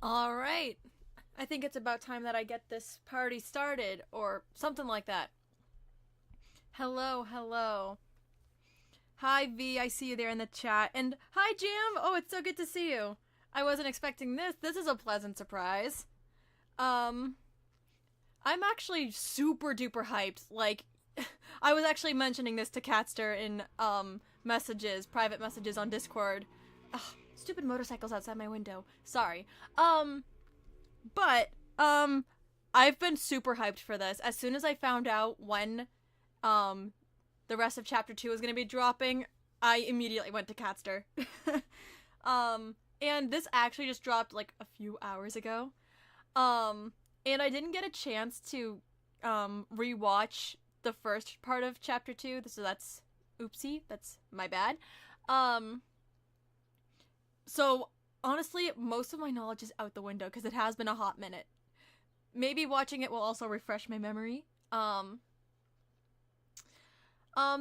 All right. I think it's about time that I get this party started, or something like that. Hello, hello. Hi, V. I see you there in the chat. And hi, Jam. Oh, it's so good to see you. I wasn't expecting this. This is a pleasant surprise. Um, I'm actually super duper hyped. Like, I was actually mentioning this to Catster in, messages, private messages on Discord. Ugh, stupid motorcycles outside my window. Sorry. Um, But I've been super hyped for this. As soon as I found out when um the rest of chapter 2 is going to be dropping, I immediately went to Catster. And this actually just dropped like a few hours ago. And I didn't get a chance to rewatch the first part of chapter 2, so that's oopsie, that's my bad. Um so honestly, most of my knowledge is out the window because it has been a hot minute. Maybe watching it will also refresh my memory.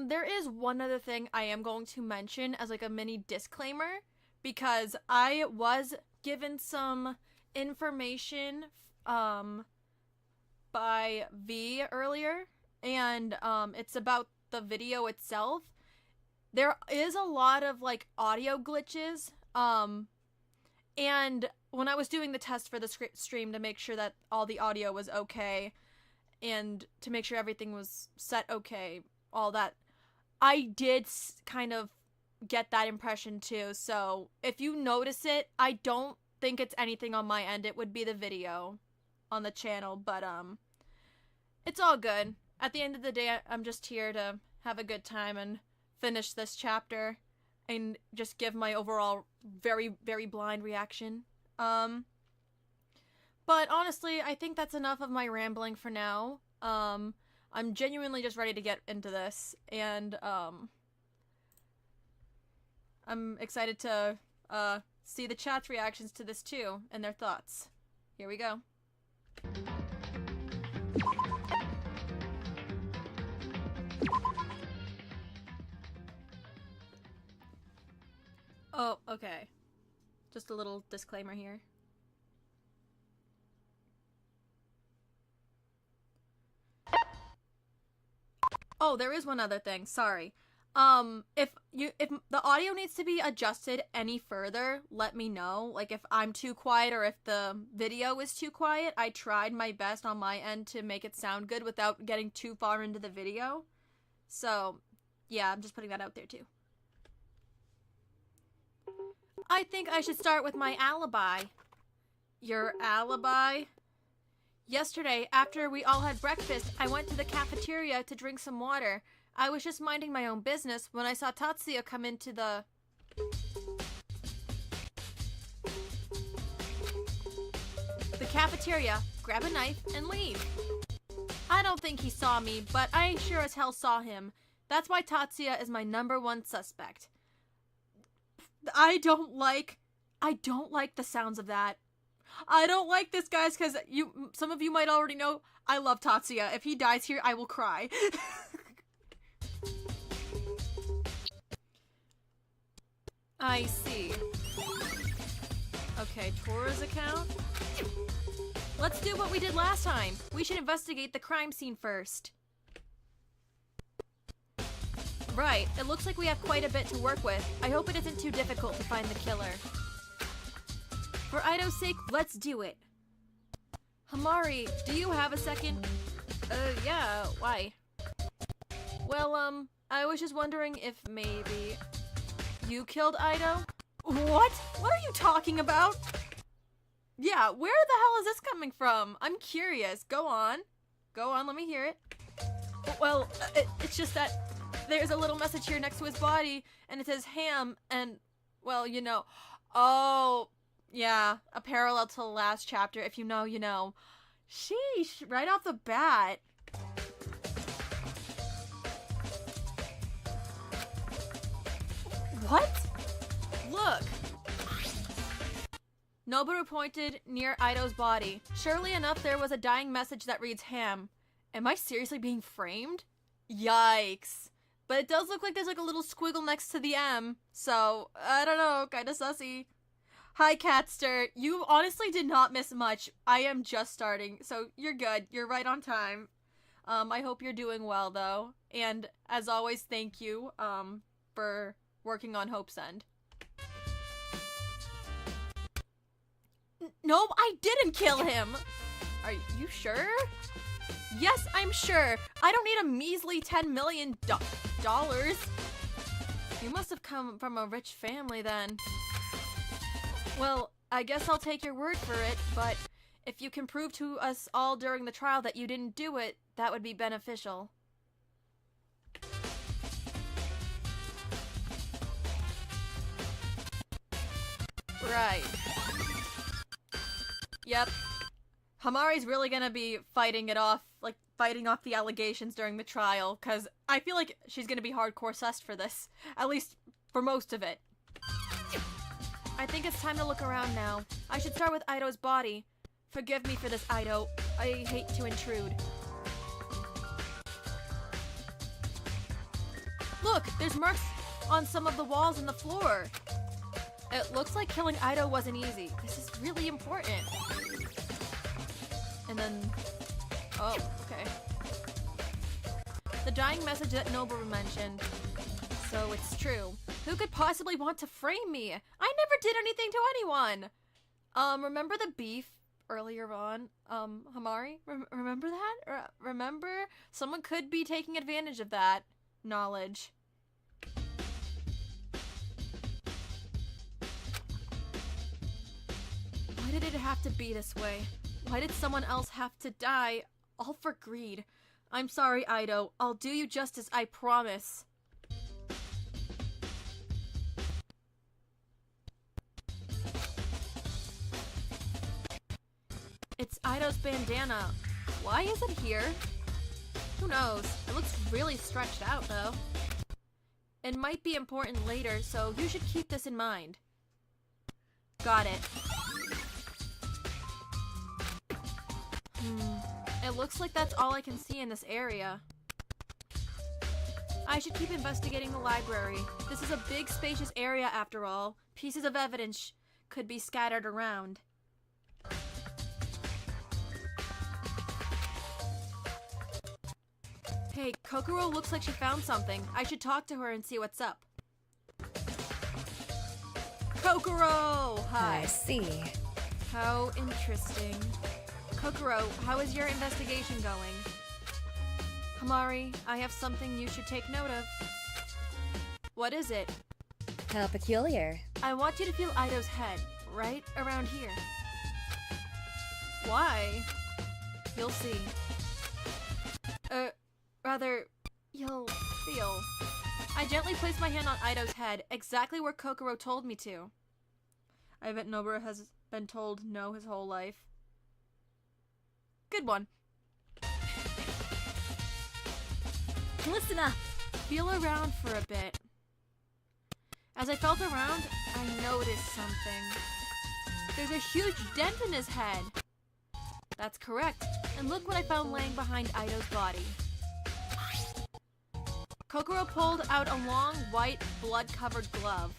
There is one other thing I am going to mention as like a mini disclaimer because I was given some information by V earlier, and it's about the video itself. There is a lot of like audio glitches. And when I was doing the test for the stream to make sure that all the audio was okay and to make sure everything was set okay, all that, I did kind of get that impression too. So if you notice it, I don't think it's anything on my end. It would be the video on the channel, but it's all good. At the end of the day, I'm just here to have a good time and finish this chapter and just give my overall very, very blind reaction. But honestly, I think that's enough of my rambling for now. I'm genuinely just ready to get into this, and I'm excited to see the chat's reactions to this too and their thoughts. Here we go. Oh, okay. Just a little disclaimer here. Oh, there is one other thing. Sorry. If the audio needs to be adjusted any further, let me know. Like if I'm too quiet or if the video is too quiet. I tried my best on my end to make it sound good without getting too far into the video. So, yeah, I'm just putting that out there too. I think I should start with my alibi. Your alibi? Yesterday, after we all had breakfast, I went to the cafeteria to drink some water. I was just minding my own business when I saw Tatsuya come into the cafeteria, grab a knife, and leave. I don't think he saw me, but I sure as hell saw him. That's why Tatsuya is my #1 suspect. I don't like the sounds of that. I don't like this, guys, because some of you might already know I love Tatsuya. If he dies here, I will cry. I see. Okay, Tora's account. Let's do what we did last time. We should investigate the crime scene first. Right, it looks like we have quite a bit to work with. I hope it isn't too difficult to find the killer. For Ido's sake, let's do it. Hamari, do you have a second? Yeah, why? Well, I was just wondering if maybe you killed Ido? What? What are you talking about? Yeah, where the hell is this coming from? I'm curious. Go on. Go on, let me hear it. Well, it's just that there's a little message here next to his body, and it says ham, and, well, you know. Oh, yeah, a parallel to the last chapter. If you know, you know. Sheesh, right off the bat. What? Look. Noboru pointed near Ido's body. Surely enough, there was a dying message that reads ham. Am I seriously being framed? Yikes. But it does look like there's like a little squiggle next to the M, so I don't know, kinda sussy. Hi, Catster. You honestly did not miss much. I am just starting, so you're good. You're right on time. I hope you're doing well, though. And, as always, thank you, for working on Hope's End. No, I didn't kill him! Are you sure? Yes, I'm sure. I don't need a measly $10 million dollars. You must have come from a rich family, then. Well, I guess I'll take your word for it, but if you can prove to us all during the trial that you didn't do it, that would be beneficial. Right. Yep. Hamari's really gonna be fighting it off, like, fighting off the allegations during the trial, because I feel like she's gonna be hardcore sussed for this. At least, for most of it. I think it's time to look around now. I should start with Ido's body. Forgive me for this, Ido. I hate to intrude. Look, there's marks on some of the walls and the floor. It looks like killing Ido wasn't easy. This is really important. And then... oh, okay. The dying message that Noboru mentioned. So it's true. Who could possibly want to frame me? I never did anything to anyone! Remember the beef earlier on? Hamari? Remember that? Remember? Someone could be taking advantage of that knowledge. Why did it have to be this way? Why did someone else have to die? All for greed. I'm sorry, Ido. I'll do you justice, I promise. It's Ido's bandana. Why is it here? Who knows? It looks really stretched out, though. It might be important later, so you should keep this in mind. Got it. It looks like that's all I can see in this area. I should keep investigating the library. This is a big, spacious area after all. Pieces of evidence could be scattered around. Hey, Kokoro looks like she found something. I should talk to her and see what's up. Kokoro! Hi. I see. How interesting. Kokoro, how is your investigation going? Hamari, I have something you should take note of. What is it? How peculiar. I want you to feel Ido's head, right around here. Why? You'll see. Rather, you'll feel. I gently placed my hand on Ido's head, exactly where Kokoro told me to. I bet Noboru has been told no his whole life. Good one. Listen up. Feel around for a bit. As I felt around, I noticed something. There's a huge dent in his head. That's correct. And look what I found laying behind Ido's body. Kokoro pulled out a long, white, blood-covered glove.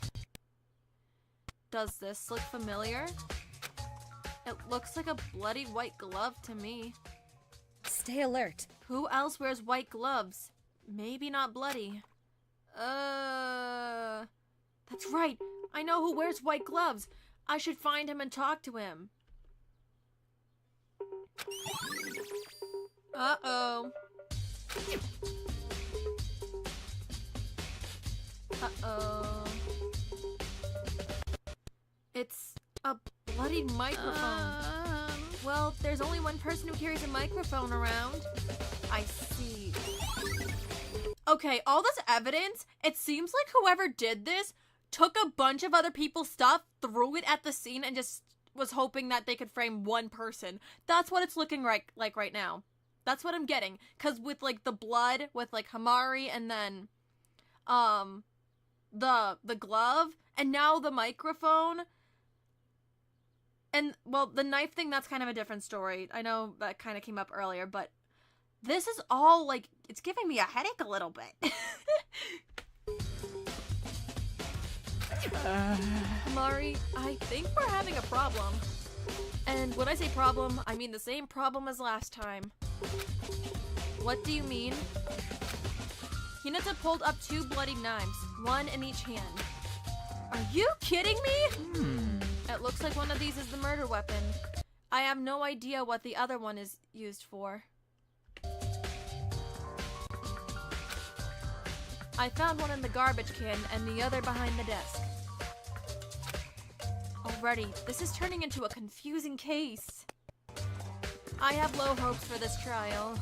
Does this look familiar? It looks like a bloody white glove to me. Stay alert. Who else wears white gloves? Maybe not bloody. That's right. I know who wears white gloves. I should find him and talk to him. Uh-oh. Uh-oh. It's a bloody microphone. Well, there's only one person who carries a microphone around. I see. Okay, all this evidence, it seems like whoever did this took a bunch of other people's stuff, threw it at the scene, and just was hoping that they could frame one person. That's what it's looking like right now. That's what I'm getting. Because with, like, the blood, with, like, Hamari, and then, the glove, and now the microphone. And, well, the knife thing, that's kind of a different story. I know that kind of came up earlier, but this is all, like, it's giving me a headache a little bit. Mari, I think we're having a problem. And when I say problem, I mean the same problem as last time. What do you mean? Hinata pulled up 2 bloody knives, one in each hand. Are you kidding me? It looks like one of these is the murder weapon. I have no idea what the other one is used for. I found one in the garbage can and the other behind the desk. Already, this is turning into a confusing case. I have low hopes for this trial.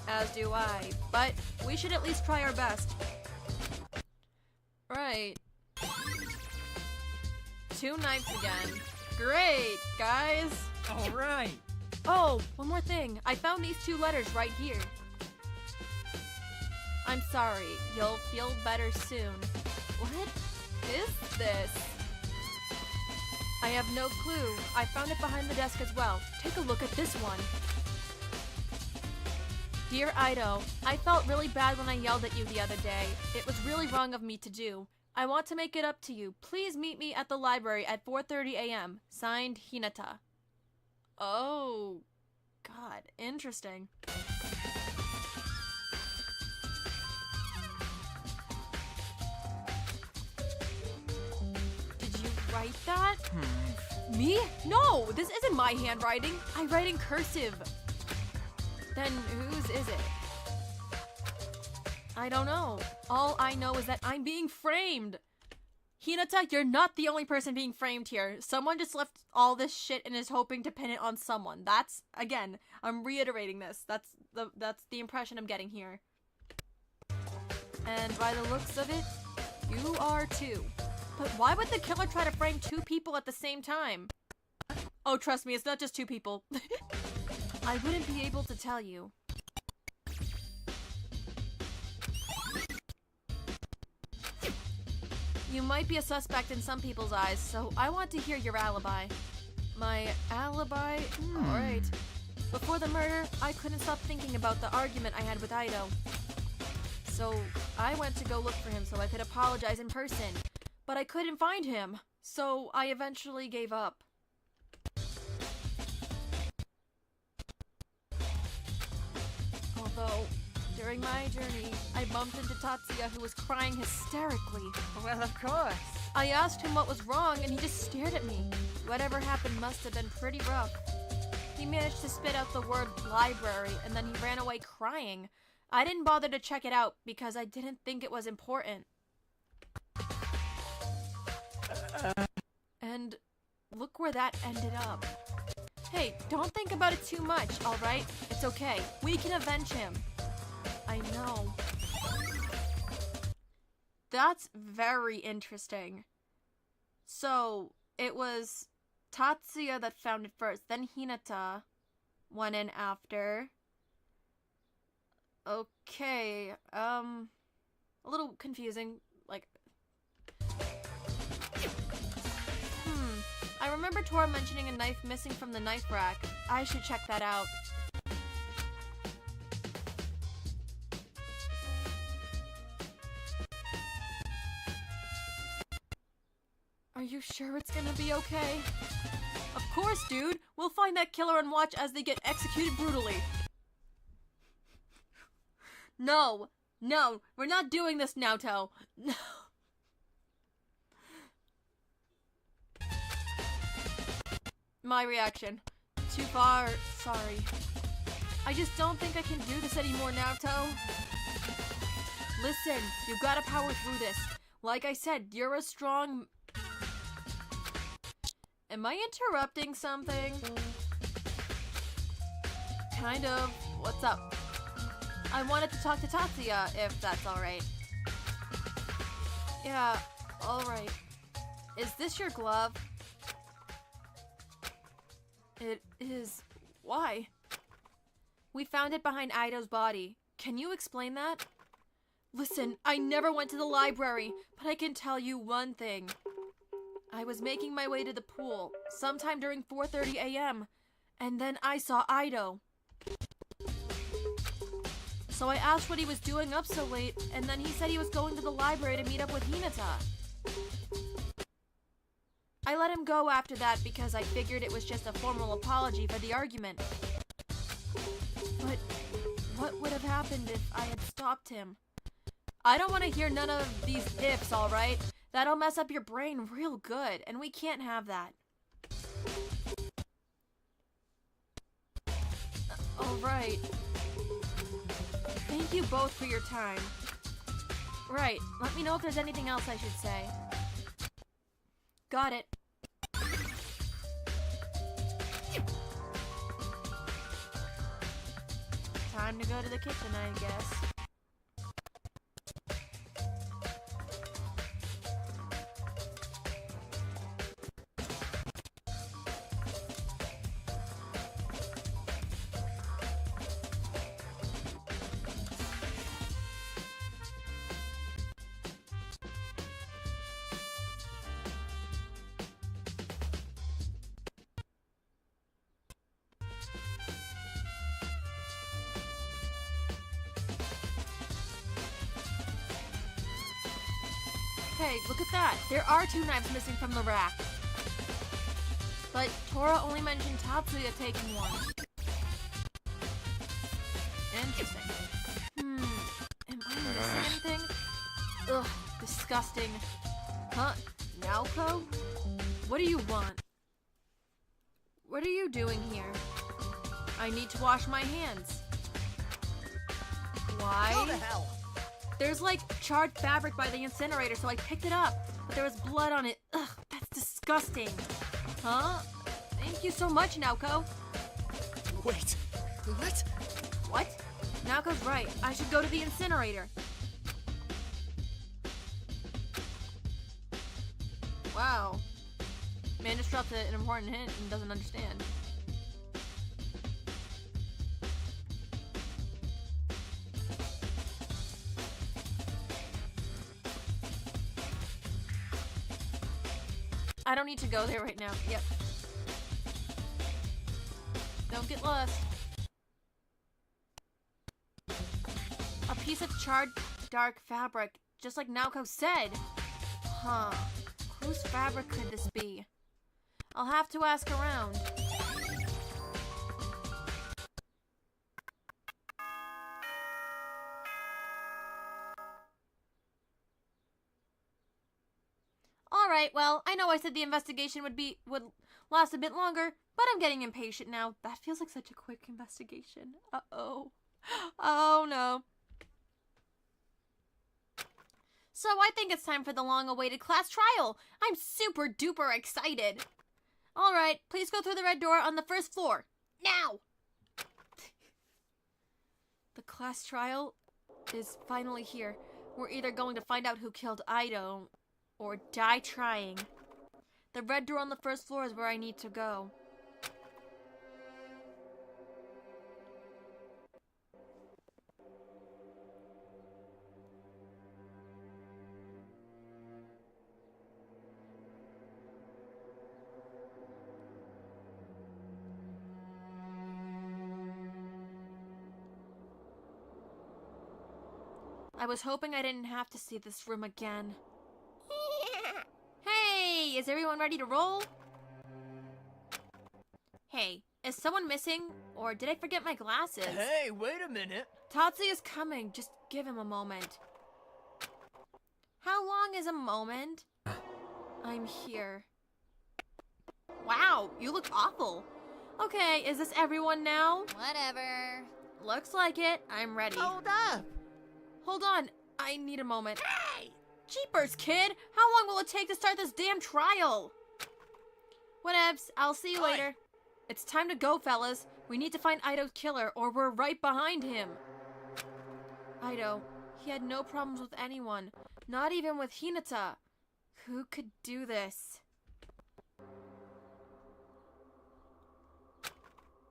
As do I, but we should at least try our best. Right. 2 knives again. Great, guys! Alright! Oh, one more thing. I found these 2 letters right here. I'm sorry. You'll feel better soon. What is this? I have no clue. I found it behind the desk as well. Take a look at this one. Dear Ido, I felt really bad when I yelled at you the other day. It was really wrong of me to do. I want to make it up to you. Please meet me at the library at 4:30 a.m. Signed, Hinata. Oh, God, interesting. Did you write that? Me? No, this isn't my handwriting. I write in cursive. Then whose is it? I don't know. All I know is that I'm being framed. Hinata, you're not the only person being framed here. Someone just left all this shit and is hoping to pin it on someone. That's, again, I'm reiterating this. That's the impression I'm getting here. And by the looks of it, you are too. But why would the killer try to frame 2 people at the same time? Oh, trust me, it's not just 2 people. I wouldn't be able to tell you. You might be a suspect in some people's eyes, so I want to hear your alibi. My alibi? Alright. Before the murder, I couldn't stop thinking about the argument I had with Ido. So, I went to go look for him so I could apologize in person. But I couldn't find him, so I eventually gave up. Although, during my journey, I bumped into Tatsuya, who was crying hysterically. Well, of course. I asked him what was wrong, and he just stared at me. Whatever happened must have been pretty rough. He managed to spit out the word library, and then he ran away crying. I didn't bother to check it out because I didn't think it was important. And look where that ended up. Hey, don't think about it too much, alright? It's okay. We can avenge him. I know. That's very interesting. So, it was Tatsuya that found it first, then Hinata went in after. Okay, a little confusing, like... I remember Tora mentioning a knife missing from the knife rack. I should check that out. Are you sure it's gonna be okay? Of course, dude! We'll find that killer and watch as they get executed brutally. No! No! We're not doing this, Naoto! No! My reaction. Too far, sorry. I just don't think I can do this anymore, Naoto. Listen, you've gotta power through this. Like I said, you're a strong... Am I interrupting something? Kind of. What's up? I wanted to talk to Tatsuya, if that's alright. Yeah, alright. Is this your glove? It is. Why? We found it behind Ido's body. Can you explain that? Listen, I never went to the library, but I can tell you one thing. I was making my way to the pool, sometime during 4:30 a.m., and then I saw Ido. So I asked what he was doing up so late, and then he said he was going to the library to meet up with Hinata. let him go after that because I figured it was just a formal apology for the argument. But what would have happened if I had stopped him? I don't want to hear none of these ifs, alright? That'll mess up your brain real good, and we can't have that. Alright. Thank you both for your time. Right, let me know if there's anything else I should say. Got it. Time to go to the kitchen, I guess. Hey, look at that. There are 2 knives missing from the rack. But Tora only mentioned Tatsuya taking one. Interesting. Am I missing anything? Ugh, disgusting. Huh? Naoko? What do you want? What are you doing here? I need to wash my hands. Why? Go to hell. There's like charred fabric by the incinerator, so I picked it up. But there was blood on it. Ugh, that's disgusting. Huh? Thank you so much, Naoko. Wait, what? What? Naoko's right. I should go to the incinerator. Wow. Man just dropped an important hint and doesn't understand. I don't need to go there right now. Yep. Don't get lost. A piece of charred dark fabric, just like Naoko said. Huh. Whose fabric could this be? I'll have to ask around. Alright, well, I know I said the investigation would last a bit longer, but I'm getting impatient now. That feels like such a quick investigation. Uh-oh. Oh, no. So I think it's time for the long-awaited class trial. I'm super duper excited. Alright, please go through the red door on the first floor. Now! The class trial is finally here. We're either going to find out who killed Ido, or die trying. The red door on the first floor is where I need to go. I was hoping I didn't have to see this room again. Hey, is everyone ready to roll? Hey, is someone missing? Or did I forget my glasses? Hey, wait a minute. Tatsuya's coming. Just give him a moment. How long is a moment? I'm here. Wow, you look awful. Okay, is this everyone now? Whatever. Looks like it. I'm ready. Hold up. Hold on. I need a moment. Hey! Jeepers, kid! How long will it take to start this damn trial? Whatevs. I'll see you later. It's time to go, fellas. We need to find Ido's killer, or we're right behind him. Ido. He had no problems with anyone. Not even with Hinata. Who could do this?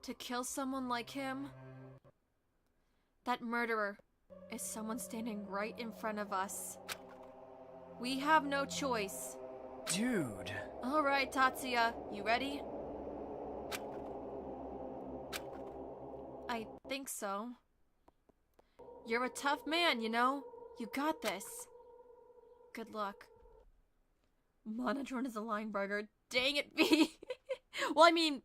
To kill someone like him? That murderer is someone standing right in front of us. We have no choice. Dude. Alright, Tatsuya. You ready? I think so. You're a tough man, you know? You got this. Good luck. Monodrone is a lying burger. Dang it, V. Well, I mean,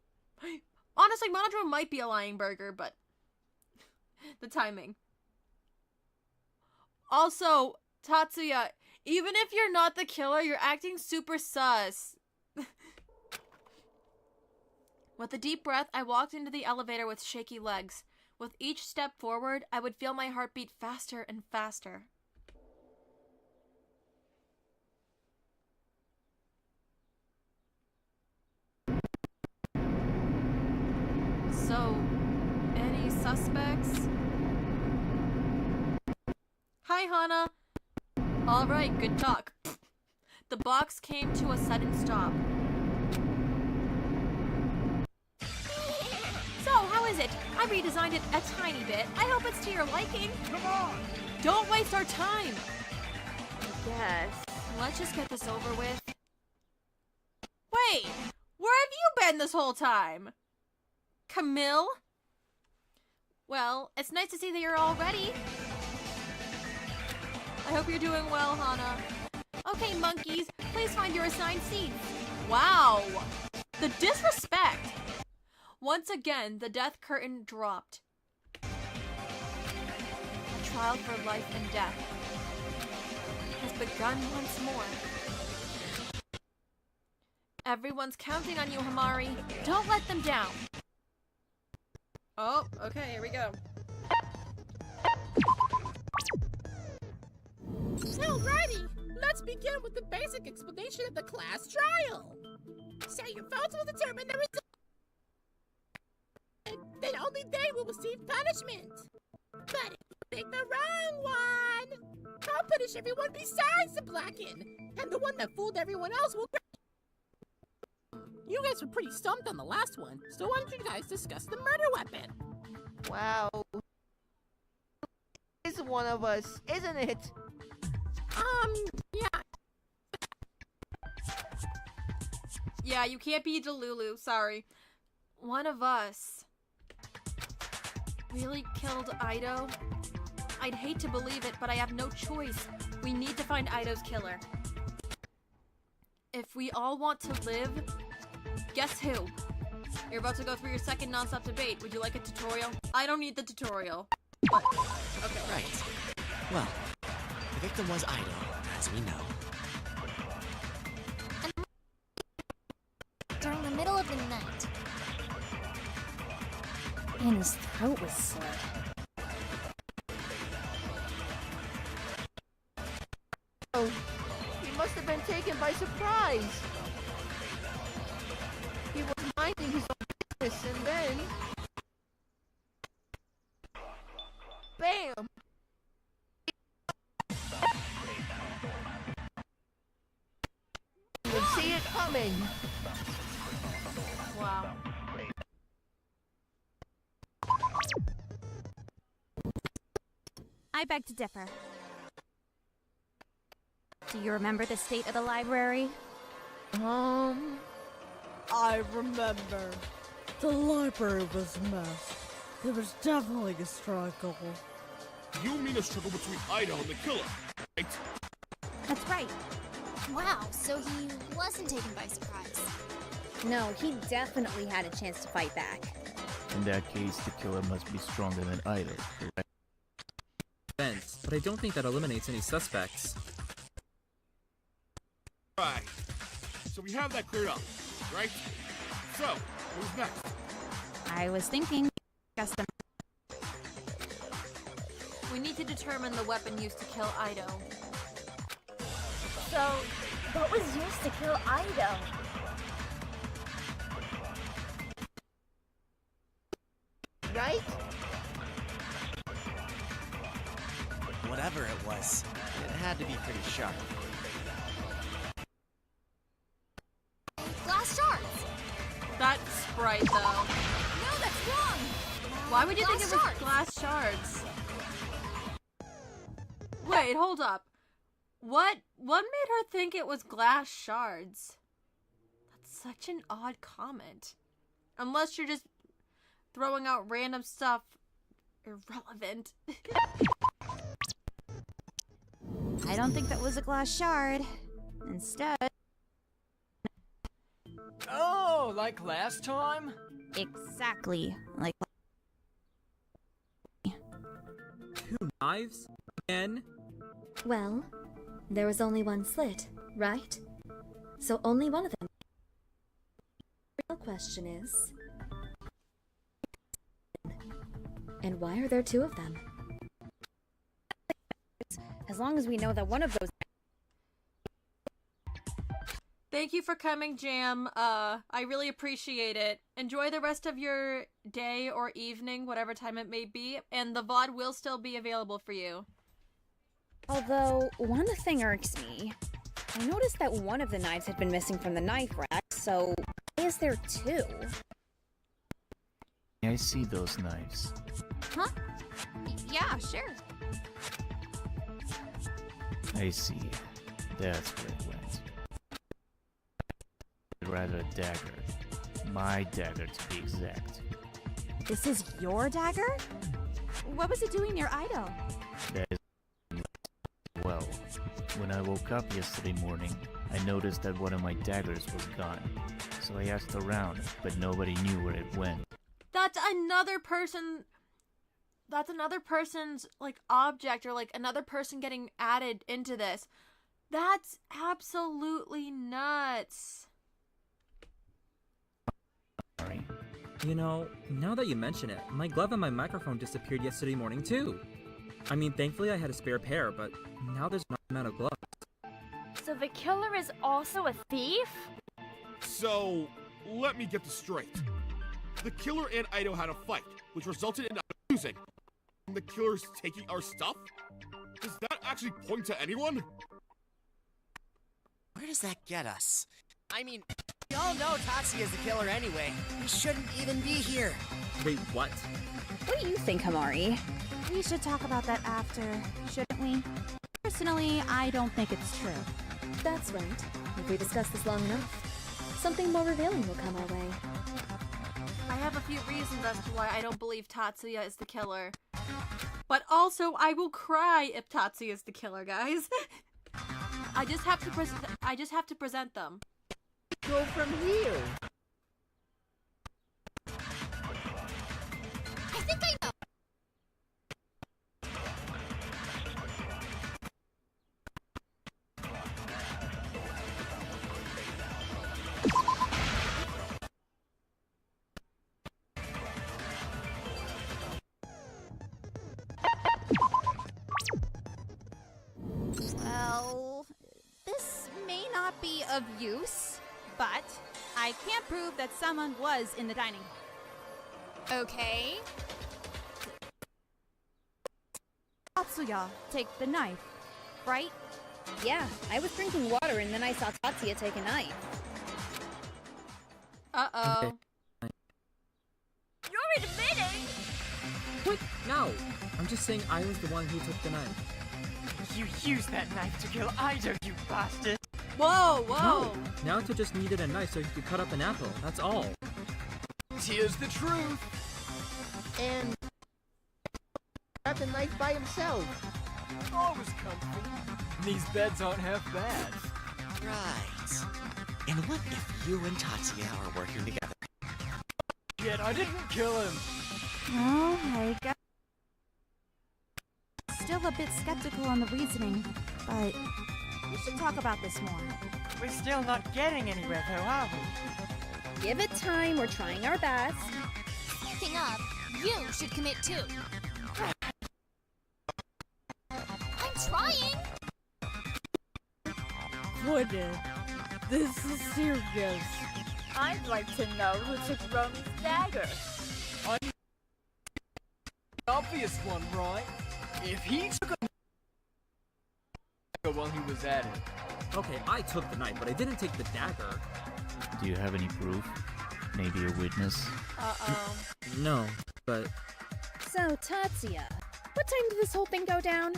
honestly, Monodrone might be a lying burger, but the timing. Also, Tatsuya, even if you're not the killer, you're acting super sus. With a deep breath, I walked into the elevator with shaky legs. With each step forward, I would feel my heart beat faster and faster. So, any suspects? Hi, Hana. Alright, good talk. The box came to a sudden stop. So, how is it? I redesigned it a tiny bit. I hope it's to your liking. Come on! Don't waste our time! Yes. Let's just get this over with. Wait! Where have you been this whole time? Camille? Well, it's nice to see that you're all ready. I hope you're doing well, Hana. Okay, monkeys, please find your assigned seats. Wow! The disrespect! Once again, the death curtain dropped. A trial for life and death has begun once more. Everyone's counting on you, Hamari. Don't let them down. Oh, okay, here we go. Alrighty, let's begin with the basic explanation of the class trial. Say your votes will determine the result. Then only they will receive punishment. But if you pick the wrong one, I'll punish everyone besides the Blacken, and the one that fooled everyone else will. You guys were pretty stumped on the last one, so why don't you guys discuss the murder weapon? Wow. Is one of us, isn't it? Yeah. Yeah, you can't be Delulu, sorry. One of us really killed Ido? I'd hate to believe it, but I have no choice. We need to find Ido's killer. If we all want to live, guess who? You're about to go through your second non-stop debate. Would you like a tutorial? I don't need the tutorial. But, okay. Right. Well, the victim was Ido, as we know. During the middle of the night. And his throat was slit. Oh, he must have been taken by surprise. He was minding his own business and then... Bam! You would see it coming. Wow. I beg to differ. Do you remember the state of the library? I remember. The library was a mess. There was definitely a struggle. You mean a struggle between Ido and the killer, right? That's right. Wow, so he wasn't taken by surprise. No, he definitely had a chance to fight back. In that case, the killer must be stronger than either, correct? But I don't think that eliminates any suspects. Right. So we have that cleared up, right? So, who's next? I was thinking, We need to determine the weapon used to kill Ido. So, what was used to kill Ido? Right? Whatever it was, it had to be pretty sharp. Glass shards! That sprite, though. No, that's wrong! Why would you think Glass it was shards. glass shards? Wait, hold up. What made her think it was glass shards? That's such an odd comment. Unless you're just throwing out random stuff irrelevant. I don't think that was a glass shard. Instead, Oh, like last time? Exactly. Like. Two knives? Again? Well, there was only one slit, right? So only one of them. The real question is... And why are there two of them? As long as we know that one of those. Thank you for coming, Jam. I really appreciate it. Enjoy the rest of your day or evening, whatever time it may be, and the VOD will still be available for you. Although, one thing irks me. I noticed that one of the knives had been missing from the knife rack, so why is there two? I see those knives. Huh? Yeah, sure. I see. That's where it went. Rather a dagger. My dagger, to be exact. This is your dagger? What was it doing near Ido? That is well. When I woke up yesterday morning, I noticed that one of my daggers was gone. So I asked around, but nobody knew where it went. That's another person... That's another person's, like, object, or, like, another person getting added into this. That's absolutely nuts. Sorry. You know, now that you mention it, my glove and my microphone disappeared yesterday morning too. I mean, thankfully I had a spare pair, but now there's no amount of gloves. So the killer is also a thief? So, let me get this straight. The killer and Ido had a fight, which resulted in us losing. And the killer's taking our stuff? Does that actually point to anyone? Where does that get us? I mean, we all know Tatsuya's the killer anyway. He shouldn't even be here. Wait, what? What do you think, Hamari? We should talk about that after, shouldn't we? Personally, I don't think it's true. That's right. If we discuss this long enough, something more revealing will come our way. I have a few reasons as to why I don't believe Tatsuya is the killer. But also, I will cry if Tatsuya is the killer, guys. I just have to present them. Go from here. I think I know. Well, this may not be of use, but I can't prove that someone was in the dining hall. Okay. Tatsuya, take the knife, right? Yeah, I was drinking water and then I saw Tatsuya take a knife. Uh-oh. You're admitting! What? No! I'm just saying I was the one who took the knife. You used that knife to kill Ido, you bastard! Whoa, whoa! No! Naruto just needed a knife so he could cut up an apple, that's all. Here's the truth! And... got the knife by himself. Always comfy. These beds aren't half bad. Right. And what if you and Tatsuya are working together? Yet I didn't kill him! Oh, I got... Still a bit skeptical on the reasoning, but we should talk about this more. We're still not getting anywhere though, are we? Give it time, we're trying our best. Speaking of, you should commit too. I'm trying! Wouldn't. This is serious. I'd like to know who took Romi's dagger. I'm the obvious one, right? If he took a while he was at it. Okay, I took the knife, but I didn't take the dagger. Do you have any proof? Maybe a witness? Uh-oh. No, but... So, Tatsuya, what time did this whole thing go down?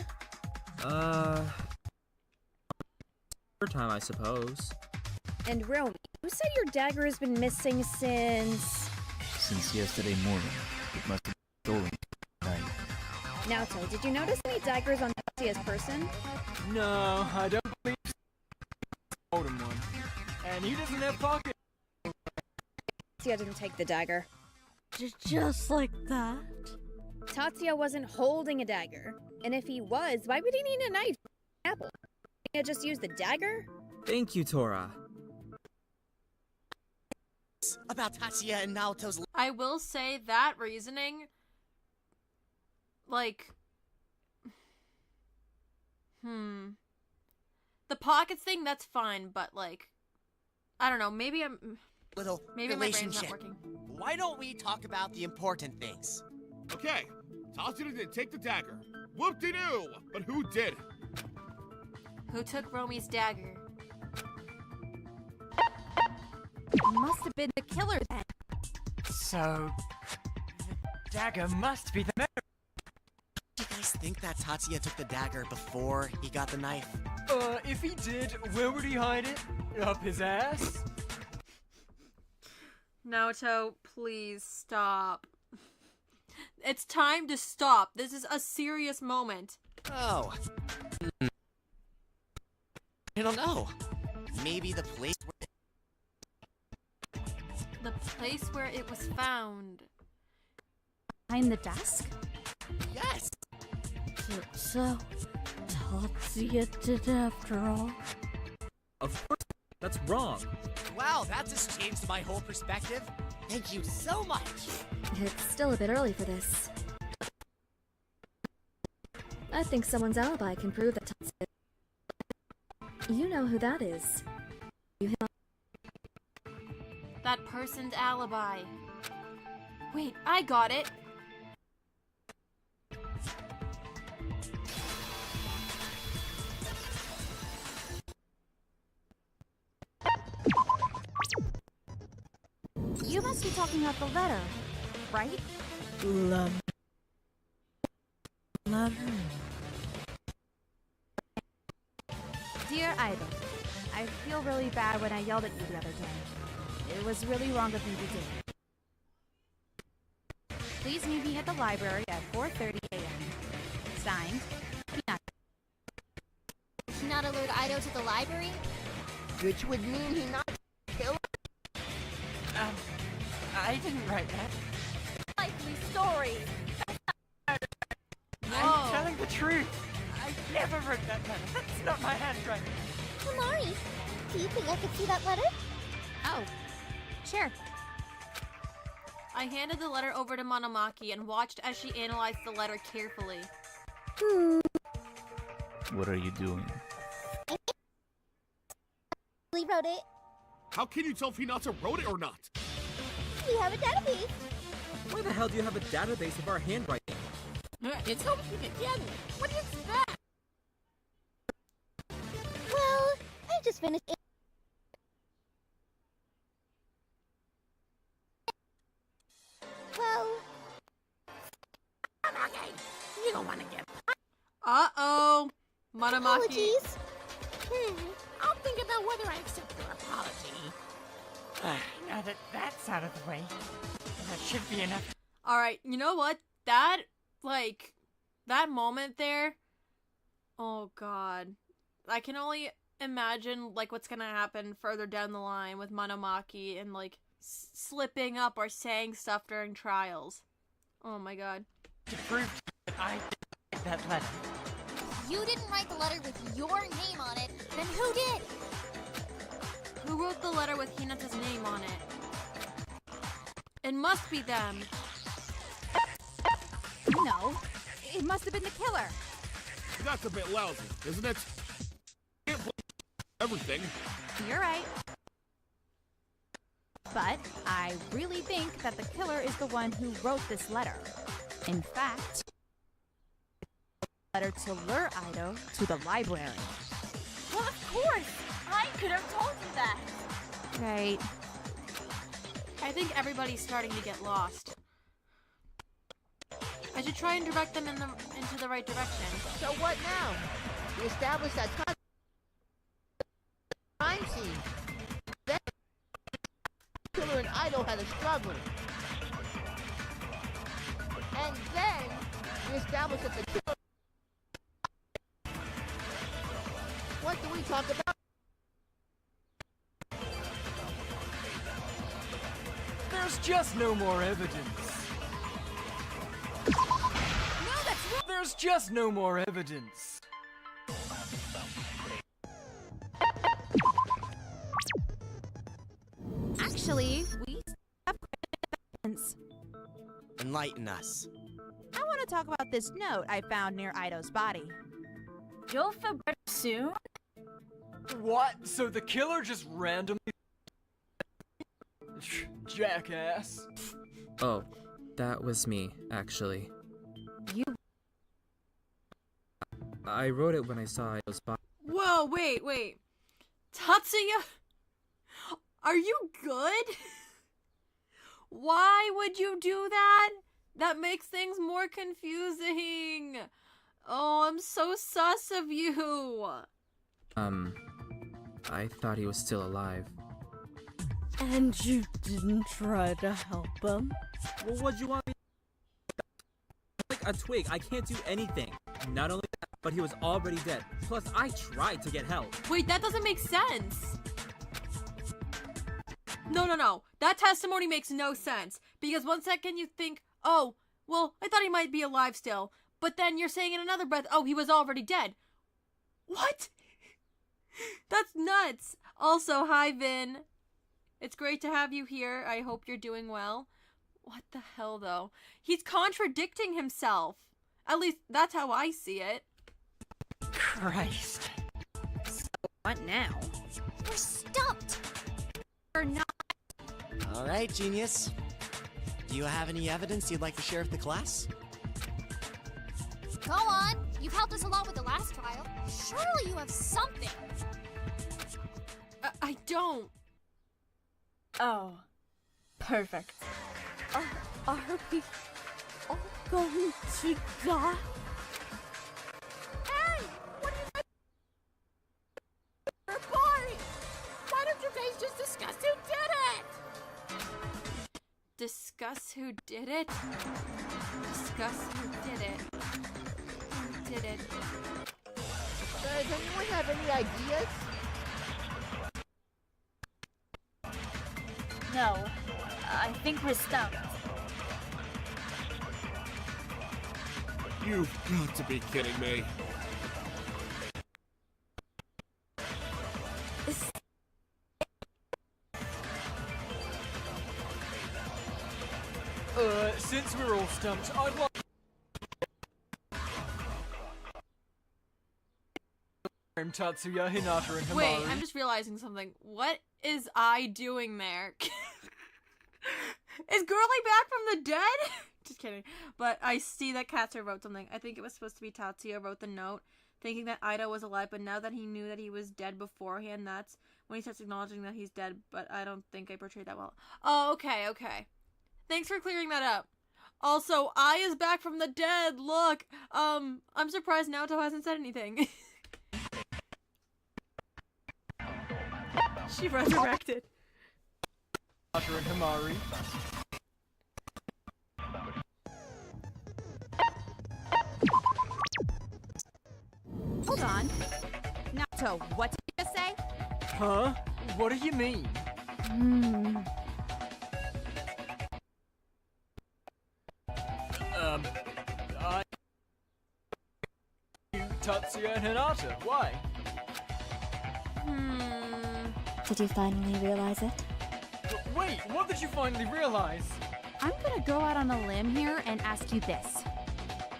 Third time, I suppose. And Romy, you said your dagger has been missing since... Since yesterday morning. It must have been stolen tonight. Naoto, did you notice any daggers on Tatsuya's person? No, I don't believe so. Hold him one. And he doesn't have pockets. Tatsuya didn't take the dagger. Just like that? Tatsuya wasn't holding a dagger. And if he was, why would he need a knife? Apple. He just use the dagger? Thank you, Tora. About Tatsuya and Naoto's. I will say that reasoning, like, the pockets thing, that's fine, but like, I don't know, maybe maybe my brain's not working. Why don't we talk about the important things? Okay, Tatsuya didn't take the dagger. Whoop-de-doo! But who did? Who took Romi's dagger? It must have been the killer then. So, the dagger must be the murderer. Do you guys think that Tatsuya took the dagger before he got the knife? If he did, where would he hide it? Up his ass? Naoto, please stop. It's time to stop. This is a serious moment. Oh. I don't know. Maybe the place where it was found. Behind the desk? Yes! So, Tatsuya did after all. Of course, that's wrong. Wow, that just changed my whole perspective. Thank you so much. It's still a bit early for this. I think someone's alibi can prove that Tatsuya. You know who that is. That person's alibi. Wait, I got it. You must be talking about the letter, right? Letter. Dear Idol, I feel really bad when I yelled at you the other day. It was really wrong of me to do. Please meet me at the library at 4:30 a.m. Signed, Hinata. Hinata lured Ido to the library? Which would mean he not killed. I didn't write that. Likely story. I'm telling the truth. I never wrote that letter. That's not my handwriting. Hamari, do you think I could see that letter? Oh, sure. I handed the letter over to Monomaki and watched as she analyzed the letter carefully. What are you doing? We wrote it. How can you tell if Hinata wrote it or not? We have a database. Why the hell do you have a database of our handwriting? It's hoping again. What is that? Well, I just finished it. Well... Okay, you don't want to get... Uh-oh! Monomaki. Apologies. I'll think about whether I accept your apology. Now that that's out of the way, that should be enough. Alright, you know what? That moment there, oh god. I can only imagine, like, what's gonna happen further down the line with Monomaki and, like, slipping up or saying stuff during trials. Oh my god. To prove that I did that letter. You didn't write the letter with your name on it, then who did? Who wrote the letter with Hinata's name on it? It must be them. No, it must have been the killer. That's a bit lousy, isn't it? Can't blame everything. You're right. But I really think that the killer is the one who wrote this letter. In fact, letter to lure Ido to the library. Well, of course! I could have told you that! Right. I think everybody's starting to get lost. I should try and direct them into the right direction. So what now? We established that crime scene. Then Killer and Idol had a struggle. And then we established that the killer... What do we talk about? There There's just no more evidence. No, that's wrong! There's just no more evidence. Actually, we have evidence. Enlighten us. I want to talk about this note I found near Ido's body. You'll feel better soon? What? So the killer just randomly... Jackass. Oh, that was me, actually. You... I wrote it when I saw Ido's body. Whoa, wait. Tatsuya? Are you good? Why would you do that? That makes things more confusing. Oh, I'm so sus of you. I thought he was still alive. And you didn't try to help him? Well, what'd you want me to do? Like a twig, I can't do anything. Not only that, but he was already dead. Plus, I tried to get help. Wait, that doesn't make sense. No. That testimony makes no sense. Because one second you think, oh, well, I thought he might be alive still. But then you're saying in another breath, oh, he was already dead. What? That's nuts. Also, hi, Vin. It's great to have you here. I hope you're doing well. What the hell, though? He's contradicting himself. At least, that's how I see it. Christ. So, what now? We're stumped! Or not. Alright, genius. Do you have any evidence you'd like to share with the class? Go on! You've helped us a lot with the last trial. Surely you have something! I don't. Oh, perfect. Are we all going to die? Hey! What are you guys... We're boring! Why don't you guys just discuss who did it? Discuss who did it? Discuss who did it. Who did it? Does anyone have any ideas? No, I think we're stumped. You've got to be kidding me. Since we're all stumped, I'd like... I'm Tatsuya, Hinata, and Himari. Wait, I'm just realizing something. What is I doing there? Is Girly back from the dead? Just kidding. But I see that Katsuya wrote something. I think it was supposed to be Tatsuya wrote the note, thinking that Ida was alive, but now that he knew that he was dead beforehand, that's when he starts acknowledging that he's dead, but I don't think I portrayed that well. Oh, okay. Thanks for clearing that up. Also, I is back from the dead, look! I'm surprised Naoto hasn't said anything. She resurrected. Hinata and Himari. Hold on. Naoto, what did you just say? Huh? What do you mean? Tatsuya and Hinata, why? Did you finally realize it? Wait, what did you finally realize? I'm gonna go out on a limb here and ask you this.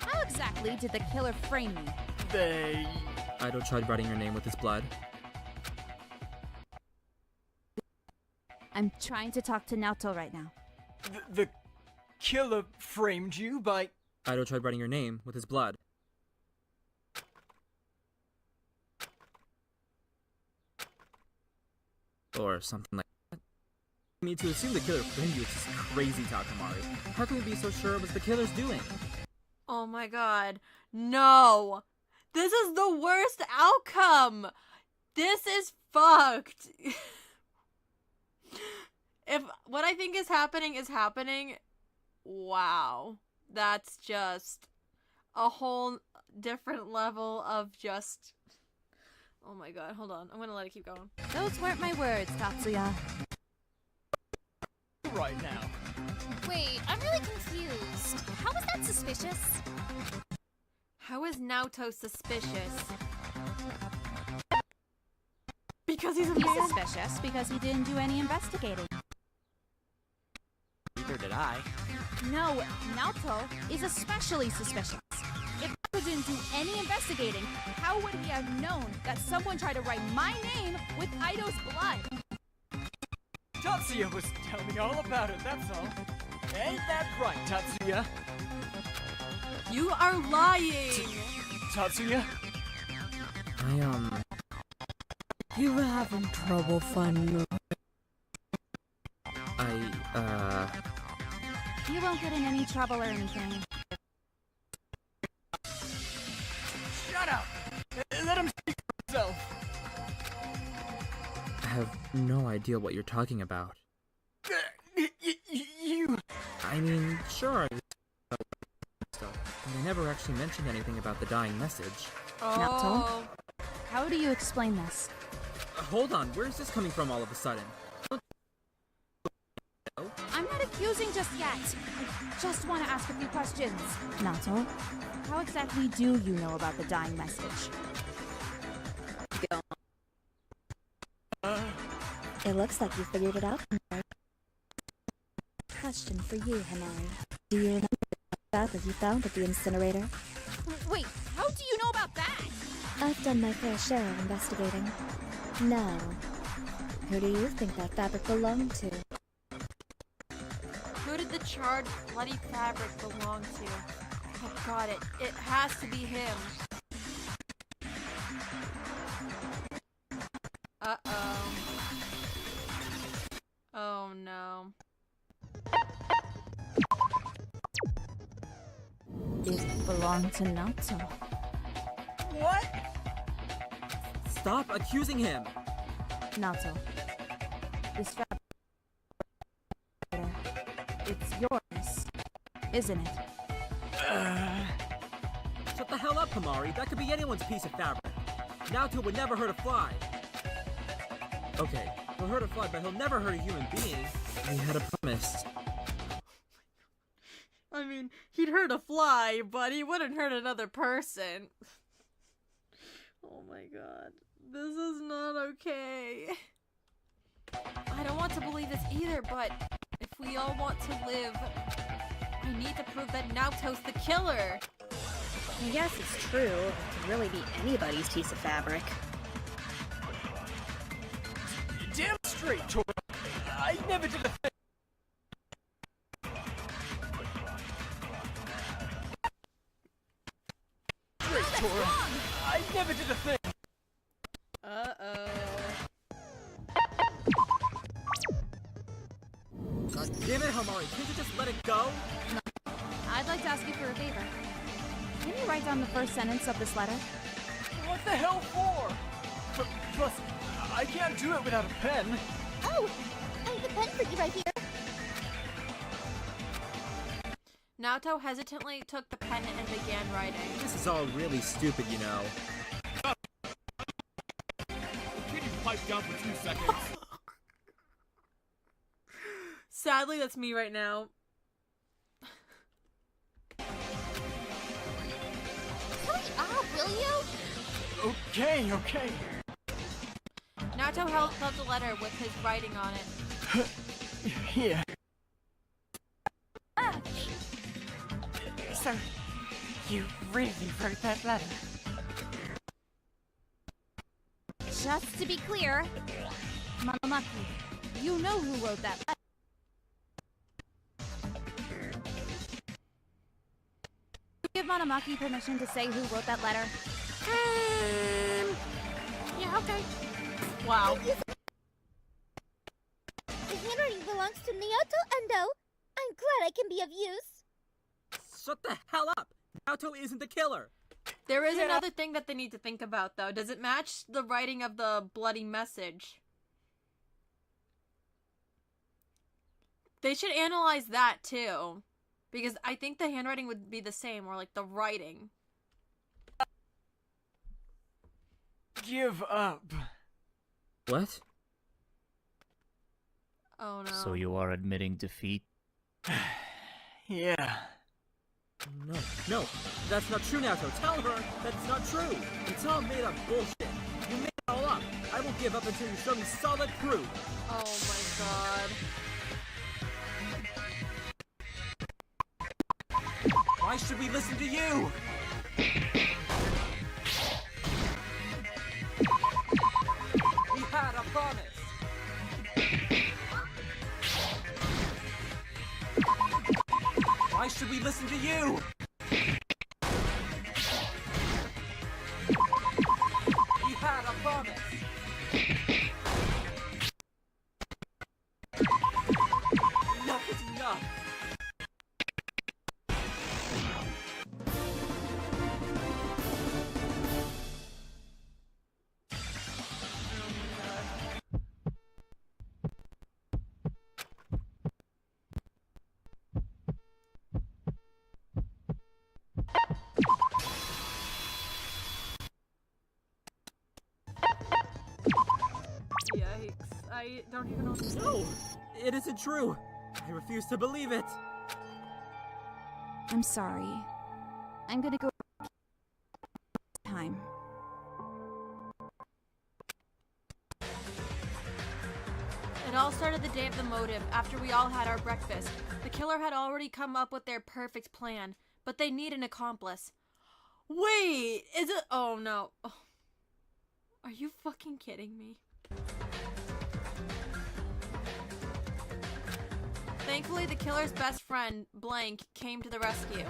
How exactly did the killer frame me? They... Ido tried writing your name with his blood. I'm trying to talk to Naoto right now. The killer framed you by... Ido tried writing your name with his blood. Or something like that. I mean, to assume the killer framed you is just crazy, Takamari. How can we be so sure it was the killer's doing? Oh my god. No! This is the worst outcome! This is fucked! If what I think is happening, wow. That's just a whole different level of just... Oh my god, hold on. I'm gonna let it keep going. Those weren't my words, Tatsuya. right now. Wait, I'm really confused. How is that suspicious? How is Naoto suspicious? Because he's a He's man? suspicious because he didn't do any investigating. Neither did I. No, Naoto is especially suspicious. If Naoto didn't do any investigating, how would he have known that someone tried to write my name with Ido's blood? Tatsuya was telling me all about it, that's all. Ain't that right, Tatsuya? You are lying! Tatsuya? You were having trouble finding your... You won't get in any trouble or anything. Shut up! Let him speak for himself. I have no idea what you're talking about. You... I mean, sure, but I never actually mentioned anything about the dying message. Oh. How do you explain this? Hold on, where's this coming from all of a sudden? I'm not accusing just yet. I just want to ask a few questions. Naoto, how exactly do you know about the dying message? It looks like you figured it out. Question for you, Hanari. Do you remember the that you found at the incinerator? Wait, how do you know about that? I've done my fair share of investigating. Now, who do you think that fabric belonged to? Who did the charred, bloody fabric belong to? Oh, got it. It has to be him. Uh-oh. Oh, no. It belonged to Naoto. What? Stop accusing him! Naoto, this fabric, it's yours, isn't it? Shut the hell up, Hamari. That could be anyone's piece of fabric. Naoto would never hurt a fly. Okay, he'll hurt a fly, but he'll never hurt a human being. We had a promise. I mean, he'd hurt a fly, but he wouldn't hurt another person. Oh my god. This is not okay. I don't want to believe this either, but if we all want to live, we need to prove that Naoto's the killer. I guess it's true. It could really be anybody's piece of fabric. Damn straight, Tora. I never did a thing. Straight, Tora. I never did a thing. Uh-oh. God damn it, Hamari. Can't you just let it go? I'd like to ask you for a favor. Can you write down the first sentence of this letter? What the hell for? Plus, I can't do it without a pen. Oh, I have a pen for you right here. Naoto hesitantly took the pen and began writing. This is all really stupid, you know. Can you pipe down for 2 seconds? Sadly, that's me right now. Hurry up, will you? Okay. Naoto held up the letter with his writing on it. Here. So, you really wrote that letter? Just to be clear, Mamamaki, you know who wrote that letter. Give Monomaki permission to say who wrote that letter? Yeah, okay. Wow. The handwriting belongs to Naoto Endo. I'm glad I can be of use. Shut the hell up! Naoto isn't the killer! There is another thing that they need to think about, though. Does it match the writing of the bloody message? They should analyze that, too. Because I think the handwriting would be the same, or like the writing. Give up. What? Oh no. So you are admitting defeat? Yeah. No, that's not true, Naoto. Tell her that's not true. It's all made up bullshit. You made it all up. I won't give up until you show me solid proof. Oh my god. Why should we listen to you? We had a promise. Why should we listen to you? We had a promise. Enough is enough. Yikes. I don't even know what to say. No, it isn't true. I refuse to believe it. I'm sorry. I'm gonna go time. It all started the day of the motive, after we all had our breakfast. The killer had already come up with their perfect plan, but they need an accomplice. Wait, is it? Oh no. Oh. Are you fucking kidding me? Thankfully, the killer's best friend, Blank, came to the rescue.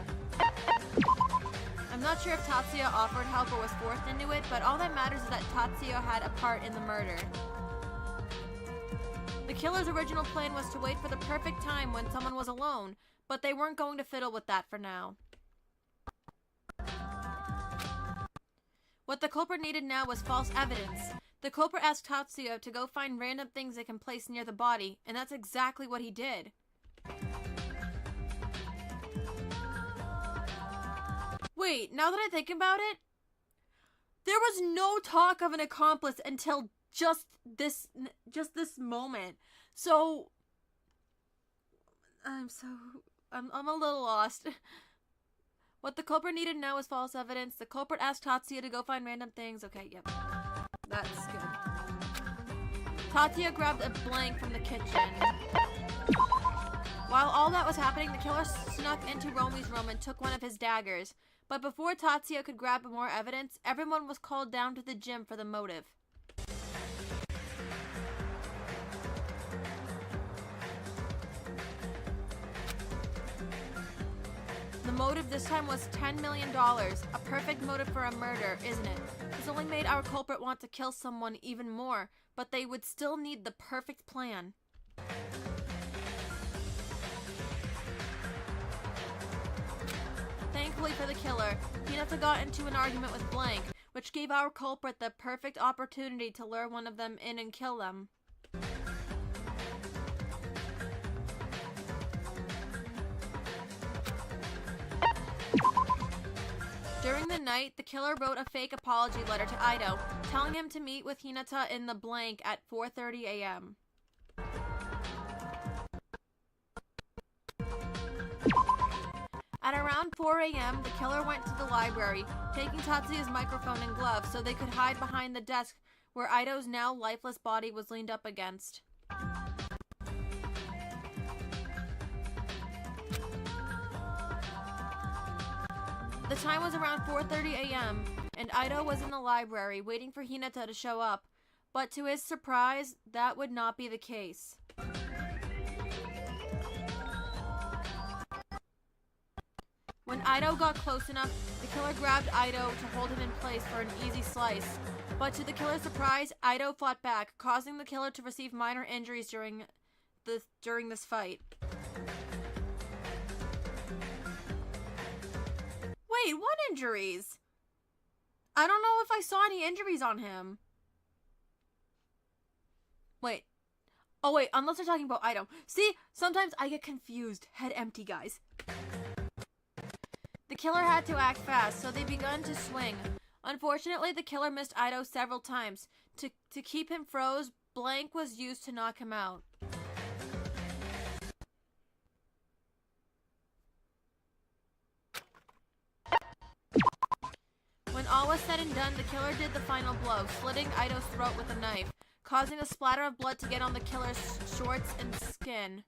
I'm not sure if Tatsuya offered help or was forced into it, but all that matters is that Tatsuya had a part in the murder. The killer's original plan was to wait for the perfect time when someone was alone, but they weren't going to fiddle with that for now. What the culprit needed now was false evidence. The culprit asked Tatsuya to go find random things they can place near the body, and that's exactly what he did. Wait, now that I think about it, there was no talk of an accomplice until just this moment. So I'm a little lost. What the culprit needed now was false evidence. The culprit asked Tatsuya to go find random things. Okay, yep. That's good. Tatsuya grabbed a blank from the kitchen. While all that was happening, the killer snuck into Romi's room and took one of his daggers. But before Tatsuya could grab more evidence, everyone was called down to the gym for the motive. The motive this time was $10 million. A perfect motive for a murder, isn't it? This only made our culprit want to kill someone even more, but they would still need the perfect plan. Thankfully for the killer, Hinata got into an argument with Blank, which gave our culprit the perfect opportunity to lure one of them in and kill them. During the night, the killer wrote a fake apology letter to Aido, telling him to meet with Hinata in the Blank at 4:30 a.m. At around 4 a.m., the killer went to the library, taking Tatsuya's microphone and gloves so they could hide behind the desk where Aido's now lifeless body was leaned up against. The time was around 4:30 a.m., and Aido was in the library waiting for Hinata to show up, but to his surprise, that would not be the case. When Aido got close enough, the killer grabbed Aido to hold him in place for an easy slice. But to the killer's surprise, Aido fought back, causing the killer to receive minor injuries during this fight. Wait, what injuries? I don't know if I saw any injuries on him. Wait. Oh wait, unless they're talking about Aido. See, sometimes I get confused. Head empty, guys. The killer had to act fast, so they began to swing. Unfortunately, the killer missed Aido several times. To keep him froze, Blank was used to knock him out. was said and done, the killer did the final blow, slitting Ido's throat with a knife, causing a splatter of blood to get on the killer's shorts and skin.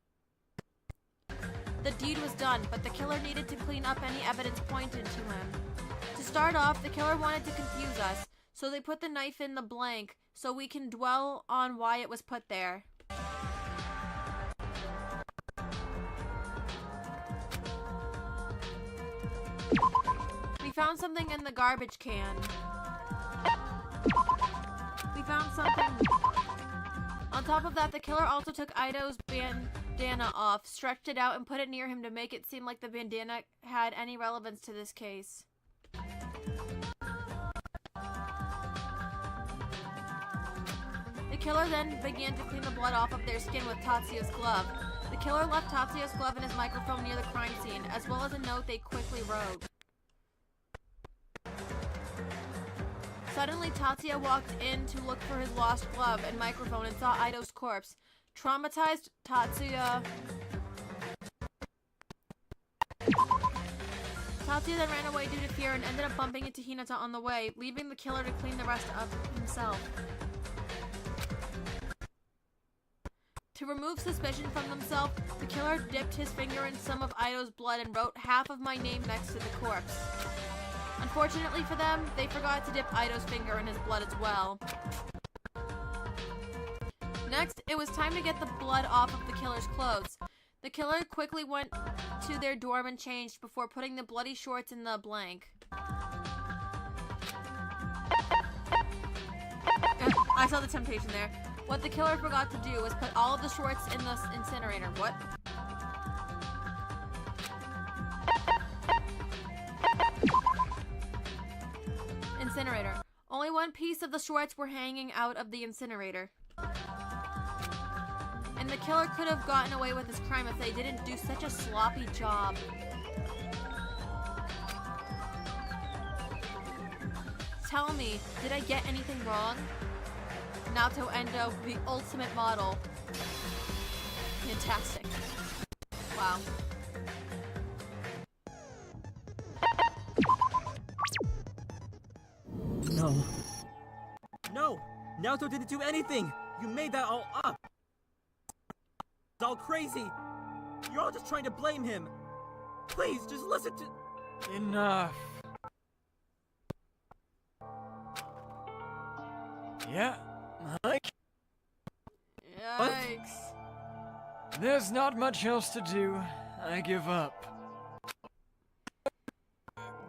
The deed was done, but the killer needed to clean up any evidence pointed to him. To start off, the killer wanted to confuse us, so they put the knife in the blank so we can dwell on why it was put there. We found something in the garbage can. We found something. On top of that, the killer also took Ido's bandana off, stretched it out, and put it near him to make it seem like the bandana had any relevance to this case. The killer then began to clean the blood off of their skin with Tatsuya's glove. The killer left Tatsuya's glove and his microphone near the crime scene, as well as a note they quickly wrote. Suddenly, Tatsuya walked in to look for his lost glove and microphone and saw Ido's corpse. Traumatized, Tatsuya then ran away due to fear and ended up bumping into Hinata on the way, leaving the killer to clean the rest up himself. To remove suspicion from themselves, the killer dipped his finger in some of Ido's blood and wrote half of my name next to the corpse. Unfortunately for them, they forgot to dip Ido's finger in his blood as well. Next, it was time to get the blood off of the killer's clothes. The killer quickly went to their dorm and changed before putting the bloody shorts in the blank. I saw the temptation there. What the killer forgot to do was put all of the shorts in the incinerator. What? Incinerator. Only one piece of the shorts were hanging out of the incinerator. And the killer could have gotten away with his crime if they didn't do such a sloppy job. Tell me, did I get anything wrong? Naoto Endo, the ultimate model. Fantastic. Wow. No. No! Naoto didn't do anything! You made that all up! It's all crazy! You're all just trying to blame him! Please, just listen to— Enough. Yeah, Mike? Yikes. There's not much else to do. I give up.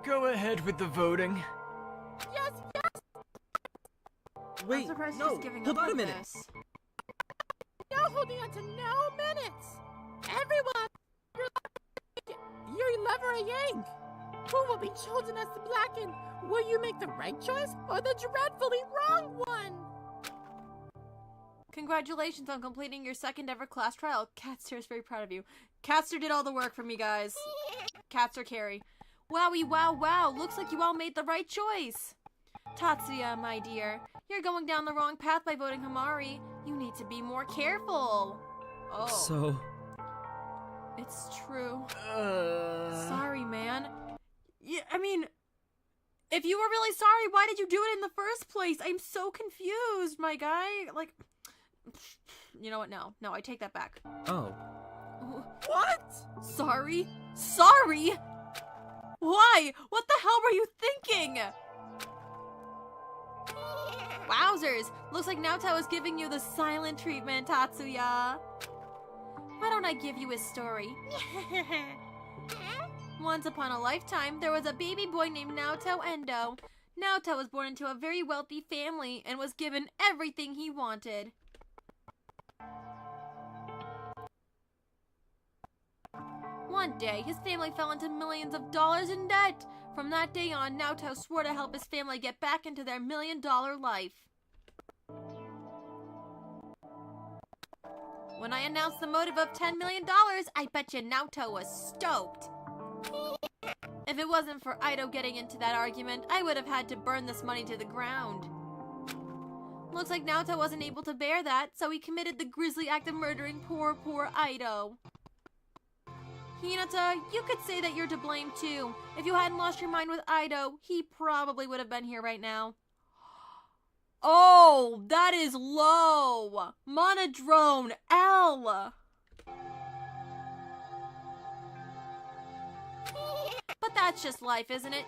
Go ahead with the voting. Yes, yes! Wait, I'm surprised no, she's giving hold up on a on minute! this. No holding on to no minutes! Everyone! You're lever a yank! Who will be chosen as the Blacken? Will you make the right choice or the dreadfully wrong one? Congratulations on completing your second ever class trial. Catster is very proud of you. Catster did all the work for me, guys. Catster carry. Wowie wow wow, looks like you all made the right choice. Tatsuya, my dear, you're going down the wrong path by voting Hamari. You need to be more careful. Oh. So... It's true. Sorry, man. Yeah, I mean, if you were really sorry, why did you do it in the first place? I'm so confused, my guy. Like, you know what? No, I take that back. Oh. What? Sorry? Sorry? Why? What the hell were you thinking? Wowzers! Looks like Naoto is giving you the silent treatment, Tatsuya. Why don't I give you his story? Once upon a lifetime, there was a baby boy named Naoto Endo. Naoto was born into a very wealthy family and was given everything he wanted. One day, his family fell into millions of dollars in debt. From that day on, Naoto swore to help his family get back into their million-dollar life. When I announced the motive of $10 million, I bet you Naoto was stoked. If it wasn't for Ido getting into that argument, I would have had to burn this money to the ground. Looks like Naoto wasn't able to bear that, so he committed the grisly act of murdering poor Ido. Hinata, you could say that you're to blame too. If you hadn't lost your mind with Ido, he probably would have been here right now. Oh, that is low. Monodrone L. But that's just life, isn't it?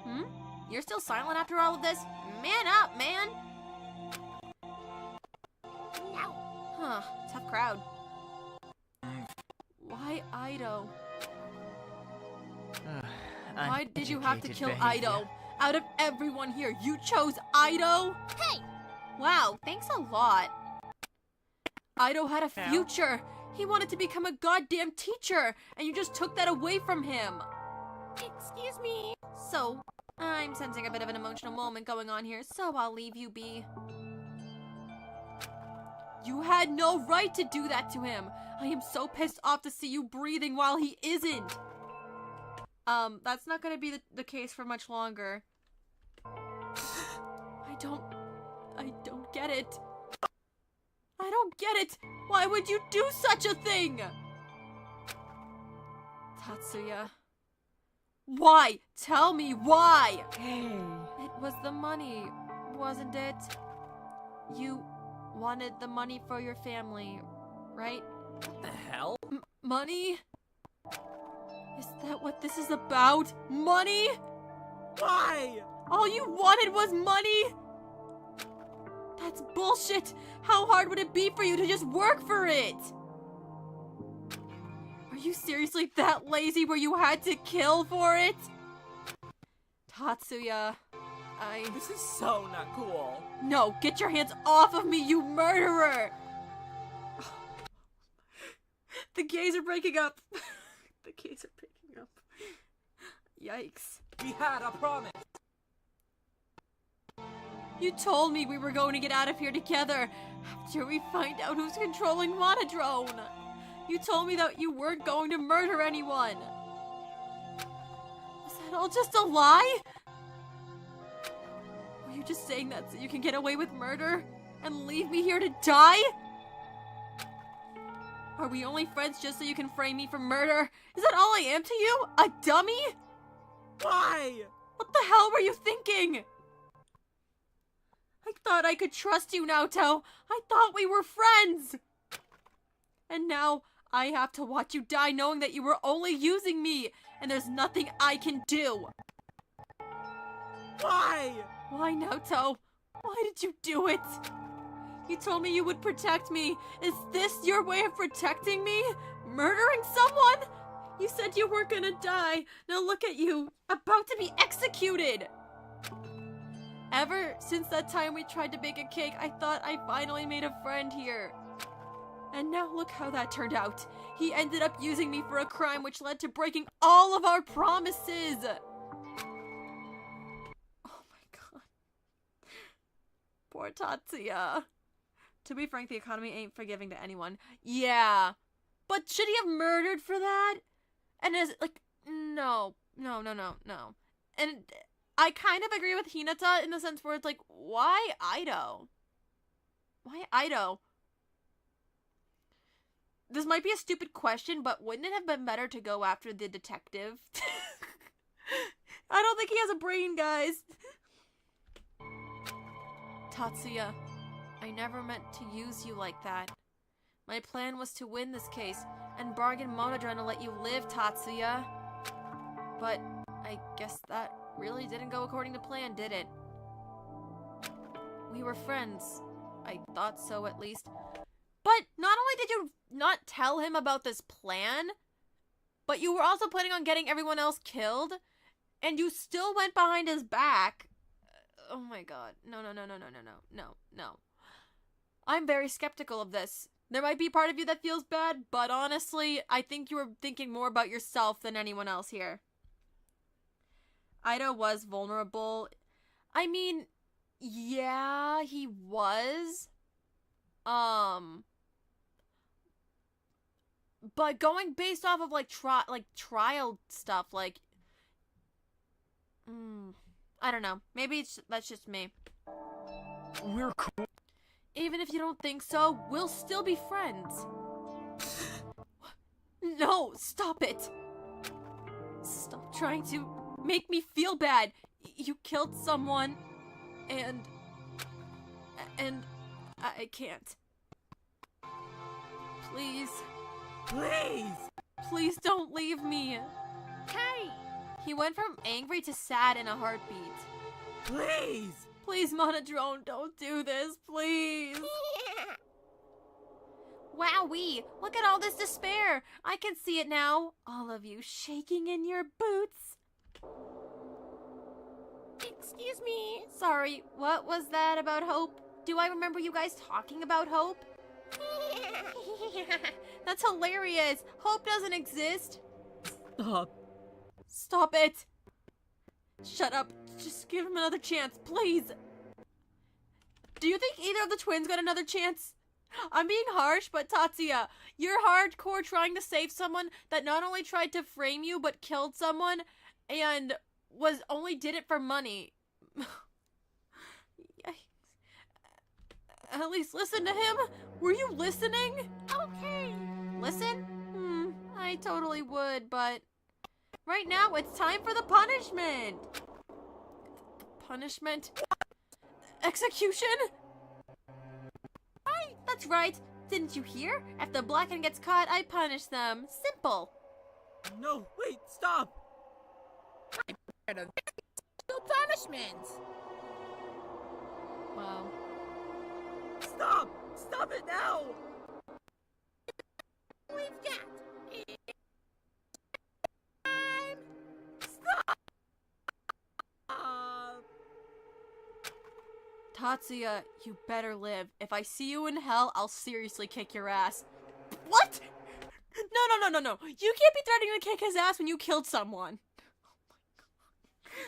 Hmm? You're still silent after all of this? Man up, man! Huh, tough crowd. Why Ido? Why did you have to kill Ido? Out of everyone here, you chose Ido? Hey! Wow, thanks a lot. Ido had a future. He wanted to become a goddamn teacher, and you just took that away from him. Excuse me. So, I'm sensing a bit of an emotional moment going on here, so I'll leave you be. You had no right to do that to him. I am so pissed off to see you breathing while he isn't. That's not gonna be the case for much longer. I don't get it. I don't get it. Why would you do such a thing? Tatsuya. Why? Tell me why! It was the money, wasn't it? You wanted the money for your family, right? What the hell? Money? Is that what this is about? Money? Why? All you wanted was money? That's bullshit! How hard would it be for you to just work for it? Are you seriously that lazy where you had to kill for it? Tatsuya, This is so not cool. No, get your hands off of me, you murderer! The gays are breaking up. The gays are breaking up. Yikes. We had a promise. You told me we were going to get out of here together after we find out who's controlling Monodrone. You told me that you weren't going to murder anyone. Was that all just a lie? Were you just saying that so you can get away with murder and leave me here to die? Are we only friends just so you can frame me for murder? Is that all I am to you? A dummy? Why? What the hell were you thinking? I thought I could trust you, Naoto. I thought we were friends. And now I have to watch you die knowing that you were only using me, and there's nothing I can do. Why? Why, Naoto? Why did you do it? You told me you would protect me. Is this your way of protecting me? Murdering someone? You said you weren't gonna die. Now look at you, about to be executed. Ever since that time we tried to bake a cake, I thought I finally made a friend here. And now look how that turned out. He ended up using me for a crime which led to breaking all of our promises. Oh my god. Poor Tatsuya. To be frank, the economy ain't forgiving to anyone. Yeah. But should he have murdered for that? And is like, no. And I kind of agree with Hinata in the sense where it's like, why Ido? Why Ido? This might be a stupid question, but wouldn't it have been better to go after the detective? I don't think he has a brain, guys. Tatsuya, I never meant to use you like that. My plan was to win this case and bargain Monodrone to let you live, Tatsuya. But I guess that really didn't go according to plan, did it? We were friends. I thought so, at least. But not only did you not tell him about this plan, but you were also planning on getting everyone else killed, and you still went behind his back. Oh my god. No. I'm very skeptical of this. There might be part of you that feels bad, but honestly, I think you were thinking more about yourself than anyone else here. Ido was vulnerable. I mean, yeah, he was. But going based off of trial stuff, I don't know. Maybe that's just me. We're cool. Even if you don't think so, we'll still be friends. No, stop it. Stop trying to make me feel bad. You killed someone, and I can't. Please. Please! Please don't leave me. Hey! He went from angry to sad in a heartbeat. Please! Please, Monodrone, don't do this, please. Wowee, look at all this despair. I can see it now. All of you shaking in your boots. Excuse me. Sorry, what was that about hope? Do I remember you guys talking about hope? That's hilarious. Hope doesn't exist. Stop. Stop it. Shut up. Just give him another chance, please. Do you think either of the twins got another chance? I'm being harsh, but Tatsuya, you're hardcore trying to save someone that not only tried to frame you, but killed someone, and only did it for money. At least listen to him. Were you listening? Okay. Listen? I totally would, but right now it's time for the punishment. Punishment? Execution? That's right. Didn't you hear? If the Blacken gets caught, I punish them. Simple. No, wait, stop! No punishment. Wow. Stop! Stop it now! We've got Tatsuya, you better live. If I see you in hell, I'll seriously kick your ass. What? No. You can't be threatening to kick his ass when you killed someone. Oh my god.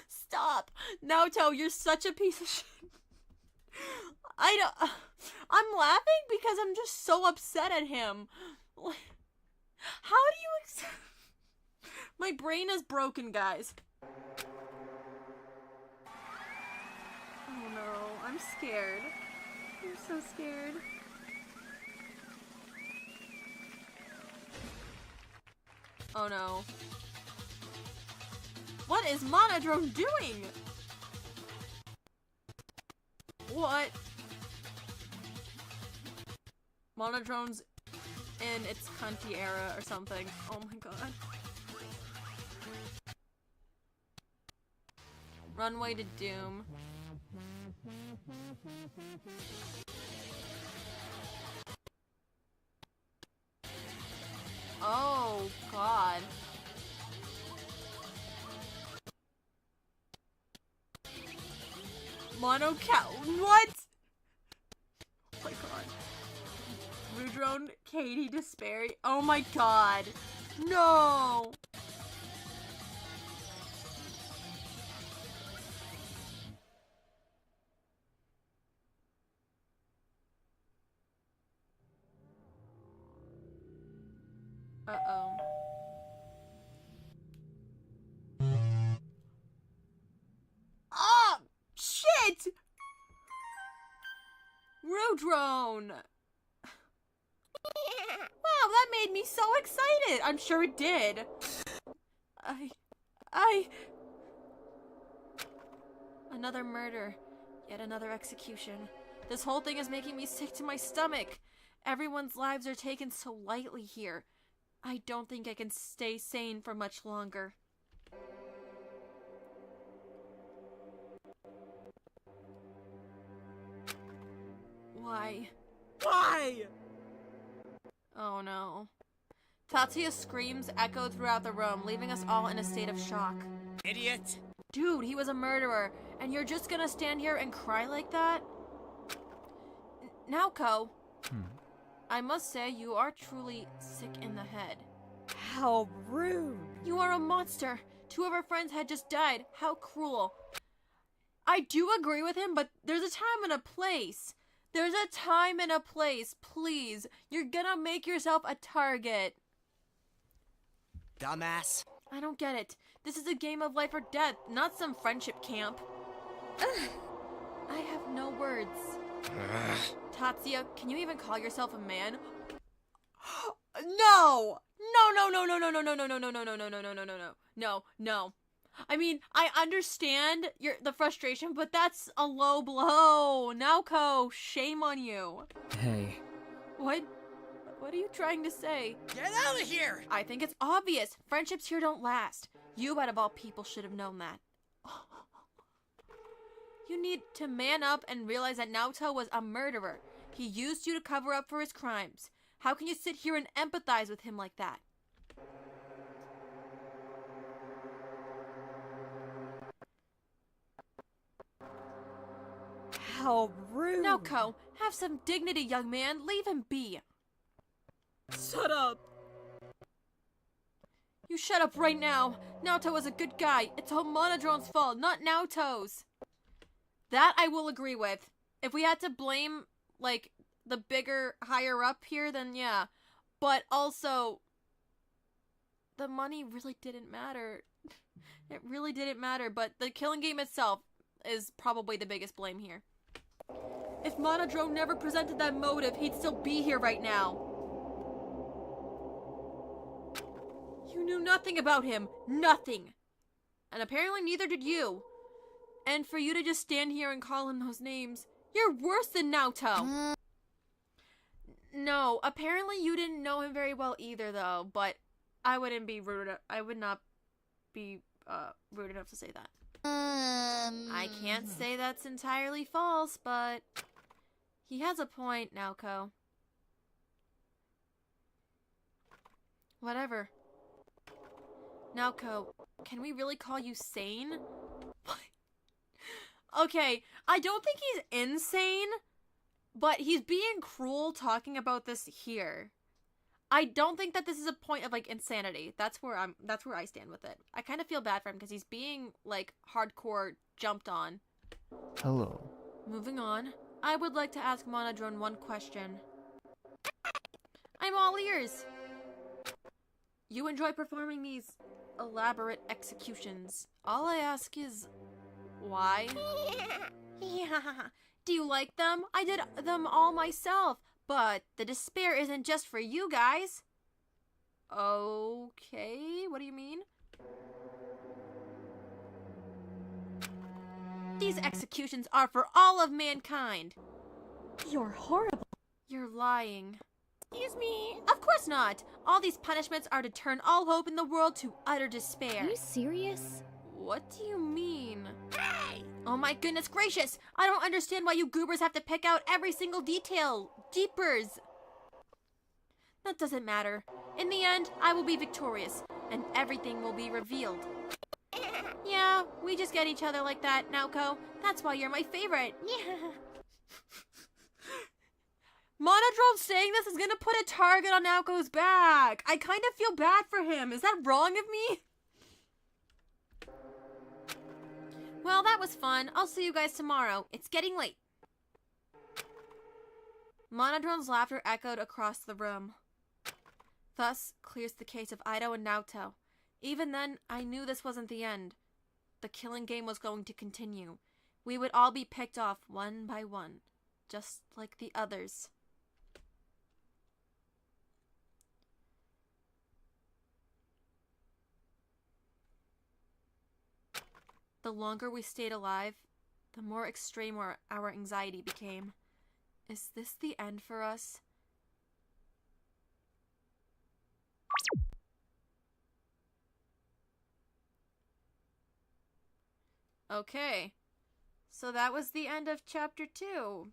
Stop. Naoto, you're such a piece of shit. I'm laughing because I'm just so upset at him. How do you My brain is broken, guys. Oh no, I'm scared. I'm so scared. Oh no. What is Monodrone doing? What? Monodrone's in its cunty era or something. Oh my god. Runway to Doom. Oh god. Mono cow. What? Oh my god. Rudrone, Katie, Despair. Oh my god. No. Uh-oh. Oh, shit! Rudrone! Wow, that made me so excited! I'm sure it did. Another murder. Yet another execution. This whole thing is making me sick to my stomach. Everyone's lives are taken so lightly here. I don't think I can stay sane for much longer. Why? Why? Oh no. Tatsuya's screams echoed throughout the room, leaving us all in a state of shock. Idiot! Dude, he was a murderer, and you're just gonna stand here and cry like that? Naoko, I must say you are truly sick in the head. How rude! You are a monster! 2 of our friends had just died. How cruel. I do agree with him, but there's a time and a place. There's a time and a place, please. You're gonna make yourself a target. Dumbass. I don't get it. This is a game of life or death, not some friendship camp. I have no words. Tatsuya, can you even call yourself a man? No! No. I mean, I understand the frustration, but that's a low blow. Naoko, shame on you. Hey. What are you trying to say? Get out of here! I think it's obvious. Friendships here don't last. You, out of all people, should have known that. You need to man up and realize that Naoto was a murderer. He used you to cover up for his crimes. How can you sit here and empathize with him like that? How rude. Naoko, have some dignity, young man. Leave him be. Shut up. You shut up right now. Naoto was a good guy. It's all Monodrone's fault, not Naoto's. That I will agree with. If we had to blame, like, the bigger, higher up here, then yeah. But also, the money really didn't matter. It really didn't matter, but the killing game itself is probably the biggest blame here. If Monodrone never presented that motive, he'd still be here right now. You knew nothing about him. Nothing. And apparently neither did you. And for you to just stand here and call him those names, you're worse than Naoto. No, apparently you didn't know him very well either, though. But I wouldn't be rude. I would not be rude enough to say that. I can't say that's entirely false, but he has a point, Naoko. Whatever. Naoko, can we really call you sane? Okay, I don't think he's insane, but he's being cruel talking about this here. I don't think that this is a point of, like, insanity. That's where I stand with it. I kind of feel bad for him because he's being, like, hardcore jumped on. Hello. Moving on, I would like to ask Monodrone one question. I'm all ears. You enjoy performing these elaborate executions. All I ask is, why? Yeah. Do you like them? I did them all myself. But the despair isn't just for you guys. Okay, what do you mean? These executions are for all of mankind. You're horrible. You're lying. Excuse me. Of course not. All these punishments are to turn all hope in the world to utter despair. Are you serious? What do you mean? Hey! Oh my goodness gracious! I don't understand why you goobers have to pick out every single detail. Jeepers! That doesn't matter. In the end, I will be victorious, and everything will be revealed. Yeah, we just get each other like that, Naoko. That's why you're my favorite. Yeah. Monodrone saying this is gonna put a target on Naoko's back. I kind of feel bad for him. Is that wrong of me? Well, that was fun. I'll see you guys tomorrow. It's getting late. Monodrone's laughter echoed across the room. Thus clears the case of Ido and Naoto. Even then, I knew this wasn't the end. The killing game was going to continue. We would all be picked off one by one, just like the others. The longer we stayed alive, the more extreme our anxiety became. Is this the end for us? Okay. So that was the end of chapter 2.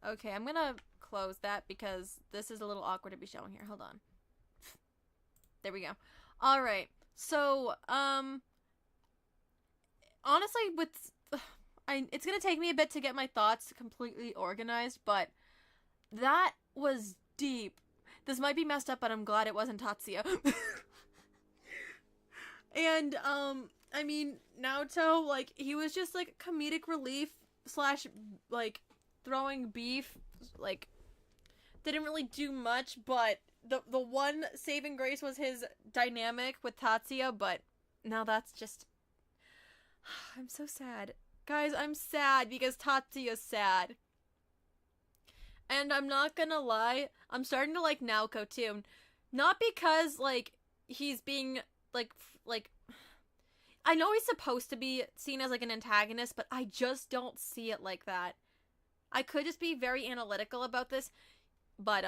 Okay, I'm gonna close that because this is a little awkward to be showing here. Hold on. There we go. Alright. So, honestly, it's gonna take me a bit to get my thoughts completely organized, but that was deep. This might be messed up, but I'm glad it wasn't Tatsuya. And, I mean, Naoto, like, he was just, like, comedic relief slash, like, throwing beef, like, didn't really do much, but the one saving grace was his dynamic with Tatsuya, but now that's just... I'm so sad. Guys, I'm sad because Tatsuya's sad. And I'm not gonna lie, I'm starting to like Naoko too. Not because, like, he's being, like, I know he's supposed to be seen as, like, an antagonist, but I just don't see it like that. I could just be very analytical about this, but,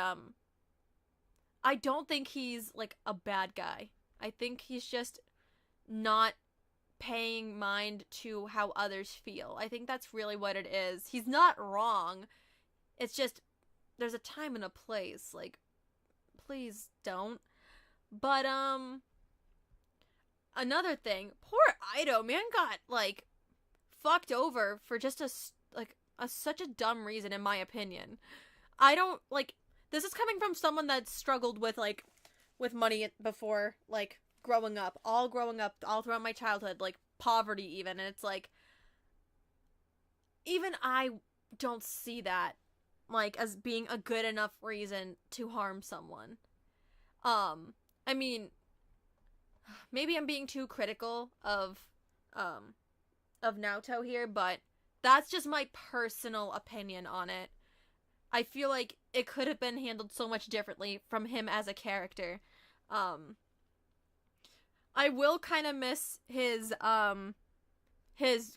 I don't think he's, like, a bad guy. I think he's just not paying mind to how others feel. I think that's really what it is. He's not wrong. It's just, there's a time and a place. Like, please don't. But, another thing, poor Ido, man, got, like, fucked over for just such a dumb reason, in my opinion. I don't, like, this is coming from someone that struggled with, like, with money before, like, growing up, all throughout my childhood, like, poverty even, and it's like, even I don't see that, like, as being a good enough reason to harm someone. I mean, maybe I'm being too critical of Naoto here, but that's just my personal opinion on it. I feel like it could have been handled so much differently from him as a character. I will kind of miss his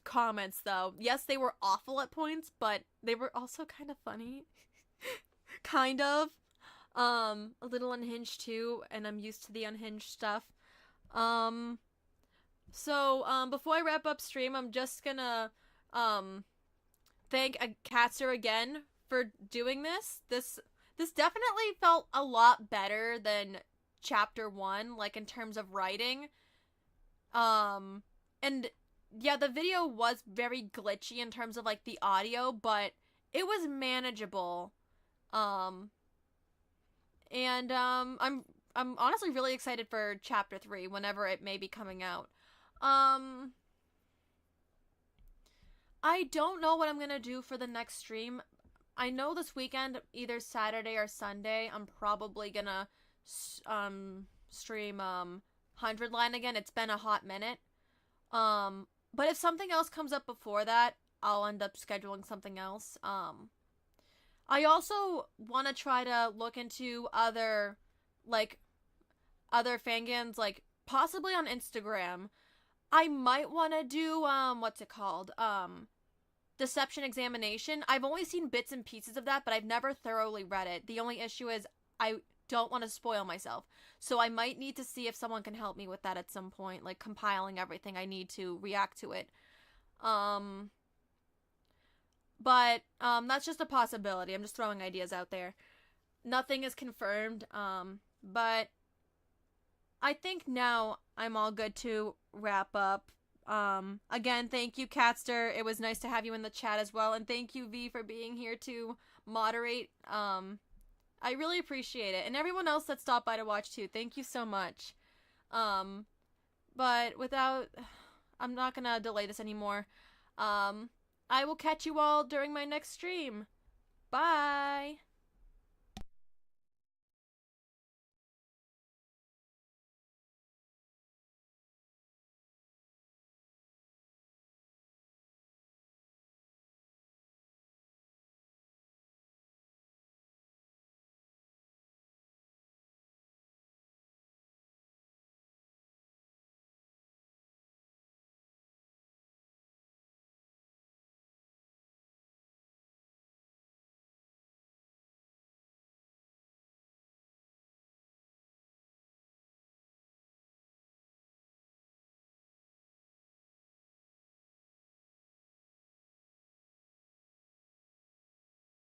comments, though. Yes, they were awful at points, but they were also kind of funny. Kind of. A little unhinged, too, and I'm used to the unhinged stuff. So, before I wrap up stream, I'm just gonna, thank Katzer again for doing this. This definitely felt a lot better than chapter 1, like, in terms of writing. And, yeah, the video was very glitchy in terms of, like, the audio, but it was manageable. And, I'm honestly really excited for chapter 3, whenever it may be coming out. I don't know what I'm gonna do for the next stream. I know this weekend, either Saturday or Sunday, I'm probably gonna, stream, 100 Line again. It's been a hot minute. But if something else comes up before that, I'll end up scheduling something else. I also want to try to look into other fangans, like, possibly on Instagram. I might want to do, what's it called? Deception Examination. I've only seen bits and pieces of that, but I've never thoroughly read it. The only issue is I don't want to spoil myself. So I might need to see if someone can help me with that at some point, like compiling everything I need to react to it. But that's just a possibility. I'm just throwing ideas out there. Nothing is confirmed, but I think now I'm all good to wrap up. Again, thank you, Catster. It was nice to have you in the chat as well, and thank you, V, for being here to moderate. I really appreciate it, and everyone else that stopped by to watch too. Thank you so much. But I'm not gonna delay this anymore. I will catch you all during my next stream. Bye!